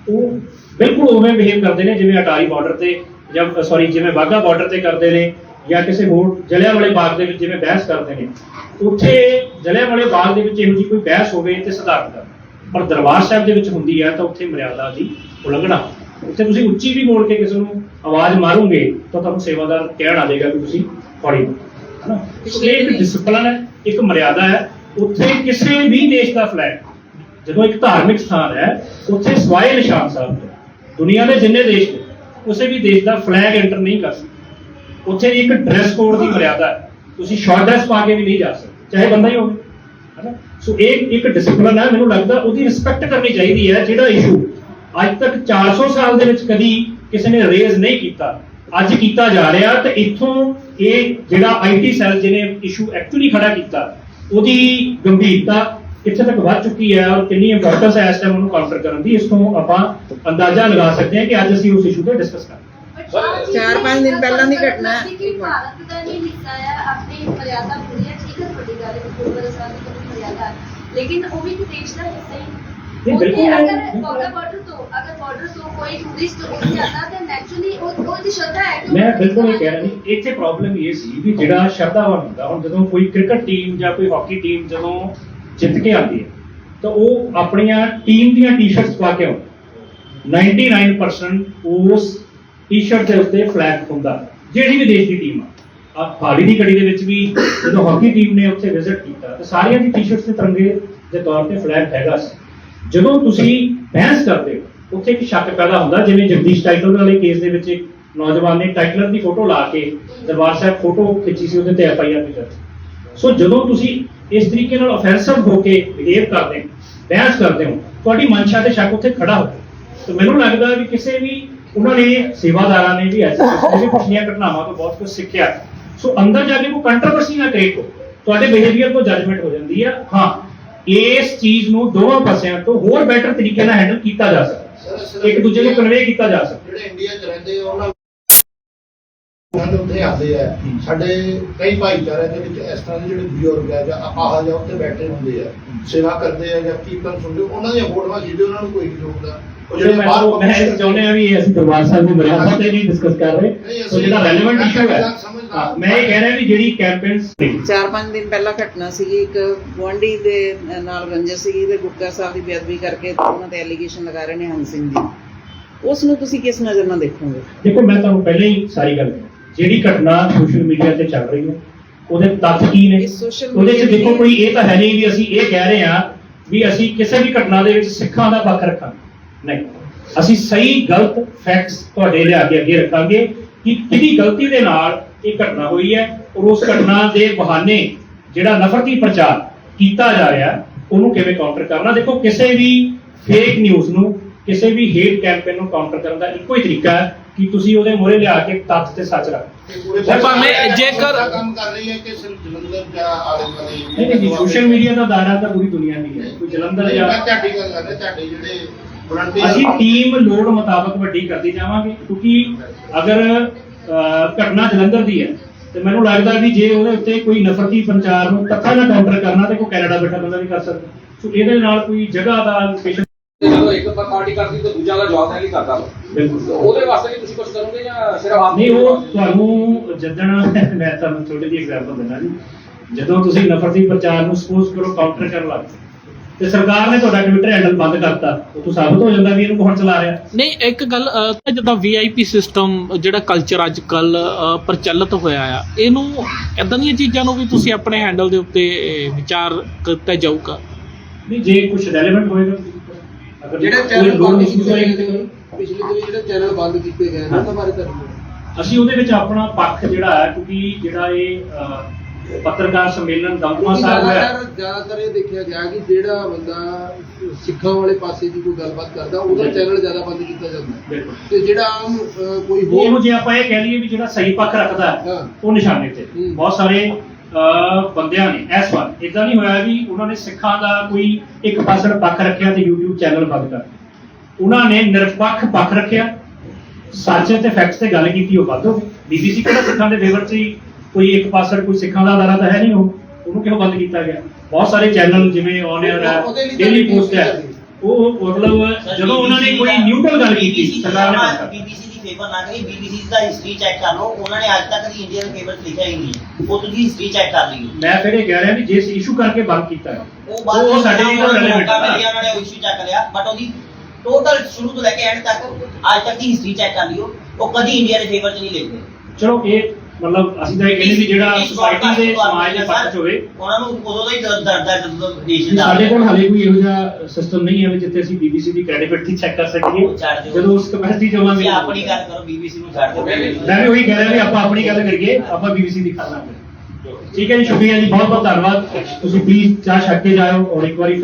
ਉਹ ਬਿਲਕੁਲ ਉਵੇਂ ਬਿਹੇਵ ਕਰਦੇ ਨੇ ਜਿਵੇਂ ਅਟਾਰੀ ਬਾਰਡਰ ਤੇ ਜਾਂ ਜਿਵੇਂ ਵਾਹਗਾ ਬਾਰਡਰ ਤੇ ਕਰਦੇ ਨੇ ਜਾਂ ਕਿਸੇ ਹੋਰ ਜਲਿਆਂਵਾਲੇ ਬਾਗ ਦੇ ਵਿੱਚ ਜਿਵੇਂ ਬਹਿਸ ਕਰਦੇ ਨੇ। ਉੱਥੇ ਜਲਿਆਂਵਾਲੇ ਬਾਗ ਦੇ ਵਿੱਚ ਇਹੋ ਜਿਹੀ ਕੋਈ ਬਹਿਸ ਹੋਵੇ ਤੇ ਸਧਾਰਨਤਾ, ਪਰ ਦਰਬਾਰ ਸਾਹਿਬ ਦੇ ਵਿੱਚ ਹੁੰਦੀ ਹੈ ਤਾਂ ਉੱਥੇ ਮਰਿਆਦਾ ਦੀ ਉਲੰਘਣਾ। ਉੱਥੇ ਤੁਸੀਂ ਉੱਚੀ ਵੀ ਬੋਲ ਕੇ ਕਿਸੇ ਨੂੰ ਆਵਾਜ਼ ਮਾਰੋਗੇ ਤਾਂ ਤੁਹਾਨੂੰ ਸੇਵਾਦਾਰ ਕਹਿਣ ਆ ਜਾਏਗਾ ਕਿ ਤੁਸੀਂ ਫੜੀ ਹੈ ਨਾ। ਇਹ ਇੱਕ ਡਿਸਪਲਿਨ ਹੈ, ਇੱਕ ਮਰਿਆਦਾ ਹੈ। ਉੱਥੇ ਕਿਸੇ ਵੀ ਦੇਸ਼ ਦਾ ਫਲੈਗ, ਜਦੋਂ ਇੱਕ ਧਾਰਮਿਕ ਸਥਾਨ ਹੈ ਉੱਥੇ ਸਵਾਏ ਨਿਸ਼ਾਨ ਸਾਹਿਬ ਦੁਨੀਆ ਦੇ ਜਿੰਨੇ ਦੇਸ਼ ਨੇ ਕਿਸੇ ਵੀ ਦੇਸ਼ ਦਾ ਫਲੈਗ ਐਂਟਰ ਨਹੀਂ ਕਰ ਸਕਦੇ। ਉੱਥੇ ਇੱਕ ਡਰੈਸ ਕੋਡ ਦੀ ਮਰਿਆਦਾ ਹੈ, ਤੁਸੀਂ ਸ਼ਾਰਟ ਡਰੈਸ ਪਾ ਕੇ ਵੀ ਨਹੀਂ ਜਾ ਸਕਦੇ ਚਾਹੇ ਬੰਦਾ ਹੀ ਹੋਵੇ, ਹੈ ਨਾ। ਸੋ ਇਹ ਇੱਕ ਡਿਸਪਲਿਨ ਹੈ, ਮੈਨੂੰ ਲੱਗਦਾ ਉਹਦੀ ਰਿਸਪੈਕਟ ਕਰਨੀ ਚਾਹੀਦੀ ਹੈ। ਜਿਹੜਾ ਇਸ਼ੂ ਅੱਜ ਤੱਕ 400 ਸਾਲ ਦੇ ਵਿੱਚ ਕਦੀ ਕਿਸੇ ਨੇ ਰੇਜ਼ ਨਹੀਂ ਕੀਤਾ, ਅੱਜ ਕੀਤਾ ਜਾ ਰਿਹਾ। ਤੇ ਇੱਥੋਂ ਇਹ ਜਿਹੜਾ IT ਸੈੱਲ ਜਿਹਨੇ ਇਸ਼ੂ ਐਕਚੁਅਲੀ ਖੜਾ ਕੀਤਾ, ਉਹਦੀ ਗੰਭੀਰਤਾ ਕਿੱਥੇ ਤੱਕ ਵੱਧ ਚੁੱਕੀ ਹੈ ਔਰ ਕਿੰਨੀ ਇੰਪੋਰਟੈਂਸ ਹੈ ਇਸ ਟਾਈਮ ਉਹਨੂੰ ਕਾਊਂਟਰ ਕਰਨ ਦੀ, ਇਸ ਤੋਂ ਆਪਾਂ ਅੰਦਾਜ਼ਾ ਲਗਾ ਸਕਦੇ ਹਾਂ ਕਿ ਅੱਜ ਅਸੀਂ ਉਸ ਇਸ਼ੂ ਤੇ ਡਿਸਕਸ ਕਰਾਂਗੇ। 4-5 ਦਿਨ ਪਹਿਲਾਂ ਦੀ ਘਟਨਾ ਹੈ ਕਿ ਭਾਰਤ ਦਾ ਨਹੀਂ ਹਿੱਸਾ ਹੈ, ਆਪਣੀ ਮਰਿਆਦਾ ਪੂਰੀ ਹੈ, ਠੀਕ ਹੈ, ਵੱਡੀ ਗੱਲ ਹੈ, ਗੁਰਦੁਆਰਾ ਸਾਹਿਬ ਦੀ ਕੋਈ ਮਰਿਆਦਾ ਹੈ, ਲੇਕਿਨ ਉਹ ਵੀ ਦੇਸ਼ ਦਾ ਹਿੱਸਾ ਹੀ ਨਹੀਂ, ਬਿਲਕੁਲ ਅਗਰ ਨਹੀਂ। ਬਾਰਡਰ ਤੋਂ ਕੋਈ ਟੂਰਿਸਟ ਉੱਥੇ ਜਾਂਦਾ ਤਾਂ ਨੈਚੁਰਲੀ ਉਹਦੀ ਸ਼ਰਧਾ ਹੈ ਕਿ ਮੈਂ ਬਿਲਕੁਲ ਇਹ ਕਹਿ ਰਿਹਾ ਨਹੀਂ। ਇੱਥੇ ਪ੍ਰੋਬਲਮ ਇਹ ਸੀ ਵੀ ਜਿਹੜਾ ਸ਼ਰਧਾਵਾਨ ਹੁੰਦਾ, ਹੁਣ ਜਦੋਂ ਕੋਈ ਕ੍ਰਿਕਟ ਟੀਮ ਜਾਂ ਕੋਈ ਹਾਕੀ ਟੀਮ ਜਦੋਂ ਜਿੱਤ ਕੇ ਆਉਂਦੀ ਹੈ ਤਾਂ ਉਹ ਆਪਣੀਆਂ ਟੀਮ ਦੀਆਂ ਟੀ-ਸ਼ਰਟਸ ਪਾ ਕੇ ਆਉਂਦੇ। 99% ਉਸ ਟੀ-ਸ਼ਰਟ ਦੇ ਉੱਤੇ ਫਲੈਗ ਹੁੰਦਾ, ਜਿਹੜੀ ਵੀ ਦੇਸ਼ ਦੀ ਟੀਮ ਆ। ਹਾਲੀ ਦੀ ਘੜੀ ਦੇ ਵਿੱਚ ਵੀ ਜਦੋਂ ਹਾਕੀ ਟੀਮ ਨੇ ਉੱਥੇ ਵਿਜ਼ਿਟ ਕੀਤਾ ਤਾਂ ਸਾਰੀਆਂ ਦੀ ਟੀ-ਸ਼ਰਟਸ ਤੇ ਤਿਰੰਗੇ ਦੇ ਤੌਰ ਤੇ ਫਲੈਗ ਹੈਗਾ ਸੀ। ਜਦੋਂ ਤੁਸੀਂ ਬਹਿਸ ਕਰਦੇ ਹੋ ਉੱਥੇ ਇੱਕ ਸ਼ੱਕ ਪੈਦਾ ਹੁੰਦਾ, ਜਿਵੇਂ ਜਗਦੀਸ਼ ਟਾਈਟਲਰ ਵਾਲੇ ਕੇਸ ਦੇ ਵਿੱਚ ਇੱਕ ਨੌਜਵਾਨ ਨੇ ਟਾਈਟਲਰ ਦੀ ਫੋਟੋ ਲਾ ਕੇ ਦਰਬਾਰ ਸਾਹਿਬ ਫੋਟੋ ਖਿੱਚੀ ਸੀ, ਉਹਦੇ ਤੇ FIR ਵੀ ਦਰਜ। ਸੋ ਜਦੋਂ ਤੁਸੀਂ ਇਸ ਤਰੀਕੇ ਨਾਲ ਅਫੈਂਸਿਵ ਹੋ ਕੇ ਬਿਹੇਵ ਕਰਦੇ ਹੋ, ਬਹਿਸ ਕਰਦੇ ਹੋ, ਤੁਹਾਡੀ ਮਨਸ਼ਾ ਤੇ ਸ਼ੱਕ ਉੱਥੇ ਖੜਾ ਹੋ। ਤੇ ਮੈਨੂੰ ਲੱਗਦਾ ਵੀ ਕਿਸੇ ਵੀ ਉਹਨਾਂ ਨੇ ਸੇਵਾਦਾਰਾਂ ਨੇ ਵੀ ਐਸੇ ਪਿਛਲੀਆਂ ਘਟਨਾਵਾਂ ਤੋਂ ਬਹੁਤ ਕੁਝ ਸਿੱਖਿਆ। ਸੋ ਅੰਦਰ ਜਾ ਕੇ ਕੋਈ ਕੰਟਰੋਵਰਸੀ ਨਾ ਕ੍ਰੀਏਟ ਹੋ, ਤੁਹਾਡੇ ਬਿਹੇਵੀਅਰ ਤੋਂ ਜੱਜਮੈਂਟ ਹੋ ਜਾਂਦੀ ਹੈ। ਹਾਂ, ਇਸ ਚੀਜ਼ ਨੂੰ ਦੋਵਾਂ ਪਾਸਿਆਂ ਤੋਂ ਹੋਰ ਬੈਟਰ ਤਰੀਕੇ ਨਾਲ ਹੈਂਡਲ ਕੀਤਾ ਜਾ ਸਕਦਾ, ਇੱਕ ਦੂਜੇ ਨੂੰ ਕਨਵੇ ਕੀਤਾ ਜਾ ਸਕਦਾ। ਜਿਹੜੇ ਇੰਡੀਆ 'ਚ ਰਹਿੰਦੇ ਉਹਨਾਂ ਉਹਨਾਂ ਉੱਥੇ ਆਉਂਦੇ ਆ ਸਾਡੇ ਕਈ ਭਾਈਚਾਰਿਆਂ ਦੇ ਵਿੱਚ ਇਸ ਤਰ੍ਹਾਂ ਦੇ ਜਿਹੜੇ ਬਜ਼ੁਰਗ ਆ ਜਾਂ ਆਹ ਜਾਂ ਉੱਥੇ ਬੈਠੇ ਹੁੰਦੇ ਆ ਸੇਵਾ ਕਰਦੇ ਆ ਜਾਂ ਕੀਰਤਨ ਸੁਣਦੇ ਉਹਨਾਂ ਦੀਆਂ ਫੋਟੋਆਂ ਖਿੱਚਦੇ ਉਹਨਾਂ ਨੂੰ ਕੋਈ ਨਹੀਂ ਰੋਕਦਾ ਉਹ ਜਿਹੜੇ ਬਾਹਰ ਮੈਂ ਇਹ ਚਾਹੁੰਦੇ ਆ ਵੀ ਅਸੀਂ ਦਰਬਾਰ ਸਾਹਿਬ ਦੀ ਮਰਿਆਦਾ ਤੇ ਨਹੀਂ ਡਿਸਕਸ ਕਰ ਰਹੇ ਸੋ ਜਿਹੜਾ ਰੈਲੇਵੈਂਟ ਇਸ਼ੂ ਹੈ ਮੈਂ ਇਹ ਕਹਿ ਰਿਹਾ ਵੀ ਜਿਹੜੀ ਕੈਂਪੇਨਸ 4-5 ਦਿਨ ਪਹਿਲਾਂ ਘਟਨਾ ਸੀਗੀ, ਇੱਕ ਗੁਆਂਢੀ ਦੇ ਨਾਲ ਰੰਜਿਸ਼ ਸੀਗੀ ਤੇ ਗੁਟਕਾ ਸਾਹਿਬ ਦੀ ਬੇਅਦਬੀ ਕਰਕੇ ਉਹਨਾਂ ਤੇ ਐਲੀਗੇਸ਼ਨ ਲਗਾ ਰਹੇ ਨੇ ਹੰਸ ਸਿੰਘ ਦੀ, ਉਸ ਨੂੰ ਤੁਸੀਂ ਕਿਸ ਨਜ਼ਰ ਨਾਲ ਦੇਖੋਗੇ? ਦੇਖੋ ਮੈਂ ਤੁਹਾਨੂੰ ਪਹਿਲਾਂ ਹੀ ਸਾਰੀ ਗੱਲ ਜਿਹੜੀ ਘਟਨਾ ਸੋਸ਼ਲ ਮੀਡੀਆ ਤੇ ਚੱਲ ਰਹੀ ਹੈ ਉਹਦੇ ਤੱਥ ਕੀ ਨੇ, ਇਹ social ਉਹਦੇ 'ਚ media ਦੇਖੋ ਕੋਈ ਇਹ ਤਾਂ ਹੈ ਨਹੀਂ ਵੀ ਅਸੀਂ ਇਹ ਕਹਿ ਰਹੇ ਹਾਂ ਵੀ ਅਸੀਂ ਕਿਸੇ ਵੀ ਘਟਨਾ ਦੇ ਵਿੱਚ ਸਿੱਖਾਂ ਦਾ ਪੱਖ ਰੱਖਾਂਗੇ, ਨਹੀਂ, ਅਸੀਂ ਸਹੀ ਗਲਤ ਫੈਕਟਸ ਤੁਹਾਡੇ ਲਿਆ ਕੇ ਅੱਗੇ ਰੱਖਾਂਗੇ ਕਿ ਕਿਹਦੀ ਗਲਤੀ ਦੇ ਨਾਲ ਇਹ ਘਟਨਾ ਹੋਈ ਹੈ ਔਰ ਉਸ ਘਟਨਾ ਦੇ ਬਹਾਨੇ ਜਿਹੜਾ ਨਫ਼ਰਤੀ ਪ੍ਰਚਾਰ ਕੀਤਾ ਜਾ ਰਿਹਾ ਉਹਨੂੰ ਕਿਵੇਂ ਕਾਊਂਟਰ ਕਰਨਾ। ਦੇਖੋ ਕਿਸੇ ਵੀ ਫੇਕ ਨਿਊਜ਼ ਨੂੰ, ਕਿਸੇ ਵੀ ਹੇਟ ਕੈਂਪੇਨ ਨੂੰ ਕਾਊਂਟਰ ਕਰਨ ਦਾ ਇੱਕੋ ਹੀ ਤਰੀਕਾ ਹੈ ਕਿ ਤੁਸੀਂ ਉਹਦੇ ਮੂਹਰੇ ਲਿਆ ਕੇ ਤੱਥ ਤੇ ਸੱਚ ਰੱਖੋ। ਭਾਵੇਂ ਜੇਕਰ ਕੰਮ ਕਰ ਰਹੀ ਹੈ ਕਿ ਸਿਰਫ ਜਲੰਧਰ ਜਾਂ ਆਲੇ ਦੁਆਲੇ ਨਹੀਂ ਸੋਸ਼ਲ ਮੀਡੀਆ ਦਾ ਦਾਇਰਾ ਤਾਂ ਪੂਰੀ ਦੁਨੀਆ ਦੀ ਹੈ, ਕੋਈ ਜਲੰਧਰ ਜਾਂ ਮੈਂ ਤੁਹਾਡੀ ਗੱਲ ਕਰ ਰਿਹਾ, ਤੁਹਾਡੇ ਜਿਹੜੇ ਅਸੀਂ ਟੀਮ ਲੋੜ ਮੁਤਾਬਕ ਵੱਡੀ ਕਰਦੀ ਜਾਵਾਂਗੇ ਕਿਉਂਕਿ ਅਗਰ ਘਟਨਾ ਜਲੰਧਰ ਦੀ ਹੈ ਤੇ ਮੈਨੂੰ ਲੱਗਦਾ ਵੀ ਜੇ ਉਹਦੇ ਉੱਤੇ ਕੋਈ ਨਫ਼ਰਤੀ ਪ੍ਰਚਾਰ ਨੂੰ ਤੱਥਾਂ ਨਾਲ ਕਾਊਂਟਰ ਕਰਨਾ ਤੇ ਕੋਈ ਕੈਨੇਡਾ ਬੈਠਾ ਬੰਦਾ ਵੀ ਕਰ ਸਕਦਾ। ਸੋ ਇਹਦੇ ਨਾਲ ਕੋਈ ਜਗ੍ਹਾ ਦਾ ਲੋਕੇਸ਼ਨ ਜਦੋਂ ਇੱਕ ਪਾਰਟੀ ਕਰਦੀ ਤਾਂ ਦੂਜਾ ਦਾ ਜਵਾਬ ਨਹੀਂ ਕਰਦਾ, ਬਿਲਕੁਲ ਉਹਦੇ ਵਾਸਤੇ ਵੀ ਤੁਸੀਂ ਕੁਝ ਕਰੋਗੇ ਜਾਂ ਸਿਰਫ ਆਪ ਨਹੀਂ ਉਹ ਤੁਹਾਨੂੰ ਜਿੱਦਣ ਮੈਂ ਤੁਹਾਨੂੰ ਛੋਟੀ ਜਿਹੀ ਐਗਜ਼ਾਮਪਲ ਦਿੰਦਾ ਜੀ, ਜਦੋਂ ਤੁਸੀਂ ਨਫ਼ਰਤੀ ਪ੍ਰਚਾਰ ਨੂੰ ਸਪੋਜ਼ ਕਰੋ ਕਾਊਂਟਰ ਕਰਨ ਲੱਗ ਪਏ ਤੇ ਸਰਕਾਰ ਨੇ ਤੁਹਾਡਾ ਟਵਿੱਟਰ ਹੈਂਡਲ ਬੰਦ ਕਰਤਾ, ਉਹ ਤੋਂ ਸਾਬਤ ਹੋ ਜਾਂਦਾ ਵੀ ਇਹਨੂੰ ਕੌਣ ਚਲਾ ਰਿਹਾ। ਨਹੀਂ ਇੱਕ ਗੱਲ ਜਿੱਦਾਂ VIP ਸਿਸਟਮ ਜਿਹੜਾ ਕਲਚਰ ਅੱਜ ਕੱਲ ਪ੍ਰਚਲਿਤ ਹੋਇਆ ਆ, ਇਹਨੂੰ ਇਦਾਂ ਦੀਆਂ ਚੀਜ਼ਾਂ ਨੂੰ ਵੀ ਤੁਸੀਂ ਆਪਣੇ ਹੈਂਡਲ ਦੇ ਉੱਤੇ ਵਿਚਾਰ ਕੀਤਾ ਜਾਊਗਾ? ਨਹੀਂ ਜੇ ਕੁਝ ਰੈਲੇਵੈਂਟ ਹੋਏਗਾ ਅਗਰ ਜਿਹੜੇ ਚੈਨਲ ਬੰਦ ਕੀਤੇ ਗਏ ਪਿਛਲੇ ਦਿਨ ਜਿਹੜੇ ਚੈਨਲ ਬੰਦ ਕੀਤੇ ਗਏ ਨੇ ਉਹਨਾਂ ਬਾਰੇ ਤੁਹਾਨੂੰ ਅਸੀਂ ਉਹਦੇ ਵਿੱਚ ਆਪਣਾ ਪੱਖ ਜਿਹੜਾ ਹੈ ਕਿਉਂਕਿ ਜਿਹੜਾ ਇਹ ਪੱਤਰਕਾਰ ਸੰਮੇਲਨ ਦਮਦਮਾ ਸਾਹਿਬ ਹੋਇਆ ਜ਼ਿਆਦਾਤਰ ਇਹ ਦੇਖਿਆ ਗਿਆ ਕਿ ਜਿਹੜਾ ਬੰਦਾ ਸਿੱਖਾਂ ਵਾਲੇ ਪਾਸੇ ਦੀ ਕੋਈ ਗੱਲਬਾਤ ਕਰਦਾ ਉਹਦਾ ਚੈਨਲ ਜ਼ਿਆਦਾ ਬੰਦ ਕੀਤਾ ਜਾਂਦਾ ਹੈ ਤੇ ਜਿਹੜਾ ਆਮ ਕੋਈ ਇਹਨੂੰ ਜੇ ਆਪਾਂ ਇਹ ਕਹਿ ਲਈਏ ਵੀ ਜਿਹੜਾ ਸਹੀ ਪੱਖ ਰੱਖਦਾ ਹੈ ਉਹ ਨਿਸ਼ਾਨੇ ਤੇ ਬਹੁਤ ਸਾਰੇ ਬੰਦਿਆਂ ਨੇ ਇਸ ਵਾਰ ਇਦਾਂ ਨਹੀਂ ਹੋਇਆ ਵੀ ਉਹਨਾਂ ਨੇ ਸਿੱਖਾਂ ਦਾ ਕੋਈ ਇੱਕ ਪਾਸੜ ਪੱਖ ਰੱਖਿਆ ਤੇ YouTube ਚੈਨਲ ਬੰਦ ਕਰ ਦਿੱਤਾ, ਉਹਨਾਂ ਨੇ ਨਿਰਪੱਖ ਪੱਖ ਰੱਖਿਆ, ਸੱਚ ਤੇ ਫੈਕਟਸ ਤੇ ਗੱਲ ਕੀਤੀ, ਉਹ ਬੰਦ ਹੋ ਗਈ। BBC ਕਿਹੜਾ ਸਿੱਖਾਂ ਦੇ ਫੇਵਰ 'ਚ ਹੀ ਕੋਈ ਇੱਕ ਪਾਸੜ ਕੋਈ ਸਿੱਖਾਂ ਦਾ ਅਦਾਰਾ ਤਾਂ ਹੈ ਨਹੀਂ, ਉਹਨੂੰ ਕਿਉਂ ਬੰਦ ਕੀਤਾ ਗਿਆ? ਬਹੁਤ ਸਾਰੇ ਚੈਨਲ ਜਿਵੇਂ ਔਨ 에ਅਰ ਹੈ, ਡੇਲੀ ਪੋਸਟ ਹੈ, ਉਹ ਮਤਲਬ ਜਦੋਂ ਉਹਨਾਂ ਨੇ ਕੋਈ ਨਿਊਟਰਲ ਗੱਲ ਕੀਤੀ ਸਰਕਾਰ ਨੇ ਬੰਦ ਕਰ ਦਿੱਤਾ। BBC ਦੀ ਫੇਵਰ ਨਾ ਕਰੀ, BBC ਦਾ ਹਿਸਟਰੀ ਚੈੱਕ ਕਰ ਲਓ, ਉਹਨਾਂ ਨੇ ਅੱਜ ਤੱਕ ਦੀ ਇੰਡੀਅਨ ਫੇਵਰ ਲਿਖਿਆ ਹੀ ਨਹੀਂ, ਉਹ ਤੁਸੀਂ ਹਿਸਟਰੀ ਚੈੱਕ ਕਰ ਲਈਓ। ਮੈਂ ਫਿਰ ਇਹ ਕਹਿ ਰਿਹਾ ਵੀ ਜਿਸ ਇਸ਼ੂ ਕਰਕੇ ਬੰਦ ਕੀਤਾ ਹੈ ਉਹ ਸਾਡੇ ਲਈ ਤਾਂ ਰੈਲੇਵੈਂਟ ਹੈ। ਉਹਨਾਂ ਨੇ ਉਹ ਇਸ਼ੂ ਚੈੱਕ ਕਰਿਆ ਬਟ ਉਹਦੀ ਟੋਟਲ ਸ਼ੁਰੂ ਤੋਂ ਲੈ ਕੇ ਐਂਡ ਤੱਕ ਅੱਜ ਤੱਕ ਦੀ ਹਿਸਟਰੀ ਚੈੱਕ ਕਰ ਲਿਓ, ਉਹ ਕਦੀ ਇੰਡੀਆ ਦੇ ਫੇਵਰ 'ਚ ਨਹੀਂ ਲਿਖਦੇ। ਚਲੋ ਇਹ ਮਤਲਬ ਅਸੀਂ ਤਾਂ ਇਹ ਕਹਿੰਦੇ ਵੀ ਜਿਹੜਾ ਸੋਸਾਇਟੀ ਦੇ ਸਮਾਜ ਦੇ ਪੱਖ 'ਚ ਹੋਵੇ ਉਹਨਾਂ ਨੂੰ ਉਦੋਂ ਦਾ ਹੀ ਦਰਦ ਦੇਸ਼ ਦਾ। ਸਾਡੇ ਕੋਲ ਹਾਲੇ ਕੋਈ ਇਹੋ ਜਿਹਾ ਸਿਸਟਮ ਨਹੀਂ ਹੈ ਵੀ ਜਿੱਥੇ ਅਸੀਂ BBC ਦੀ ਕ੍ਰੈਡੀਬਿਲਿਟੀ ਚੈੱਕ ਕਰ ਸਕੀਏ, ਜਦੋਂ ਉਸ ਕਪੈਸਿਟੀ ਜਾਵਾਂਗੇ। ਆਪਣੀ ਗੱਲ ਕਰੋ, BBC ਨੂੰ ਛੱਡ ਦਿਓ। ਮੈਂ ਵੀ ਉਹੀ ਕਹਿ ਰਿਹਾ ਵੀ ਆਪਾਂ ਆਪਣੀ ਗੱਲ ਕਰੀਏ, ਆਪਾਂ BBC ਦੀ ਕਰ ਲਾਂਗੇ। ਠੀਕ ਹੈ ਜੀ, ਸ਼ੁਕਰੀਆ ਜੀ, ਬਹੁਤ ਬਹੁਤ ਧੰਨਵਾਦ। ਤੁਸੀਂ ਪਲੀਜ਼ ਚਾਹ ਛੱਡ ਕੇ ਜਾਓ ਔਰ ਇੱਕ ਵਾਰੀ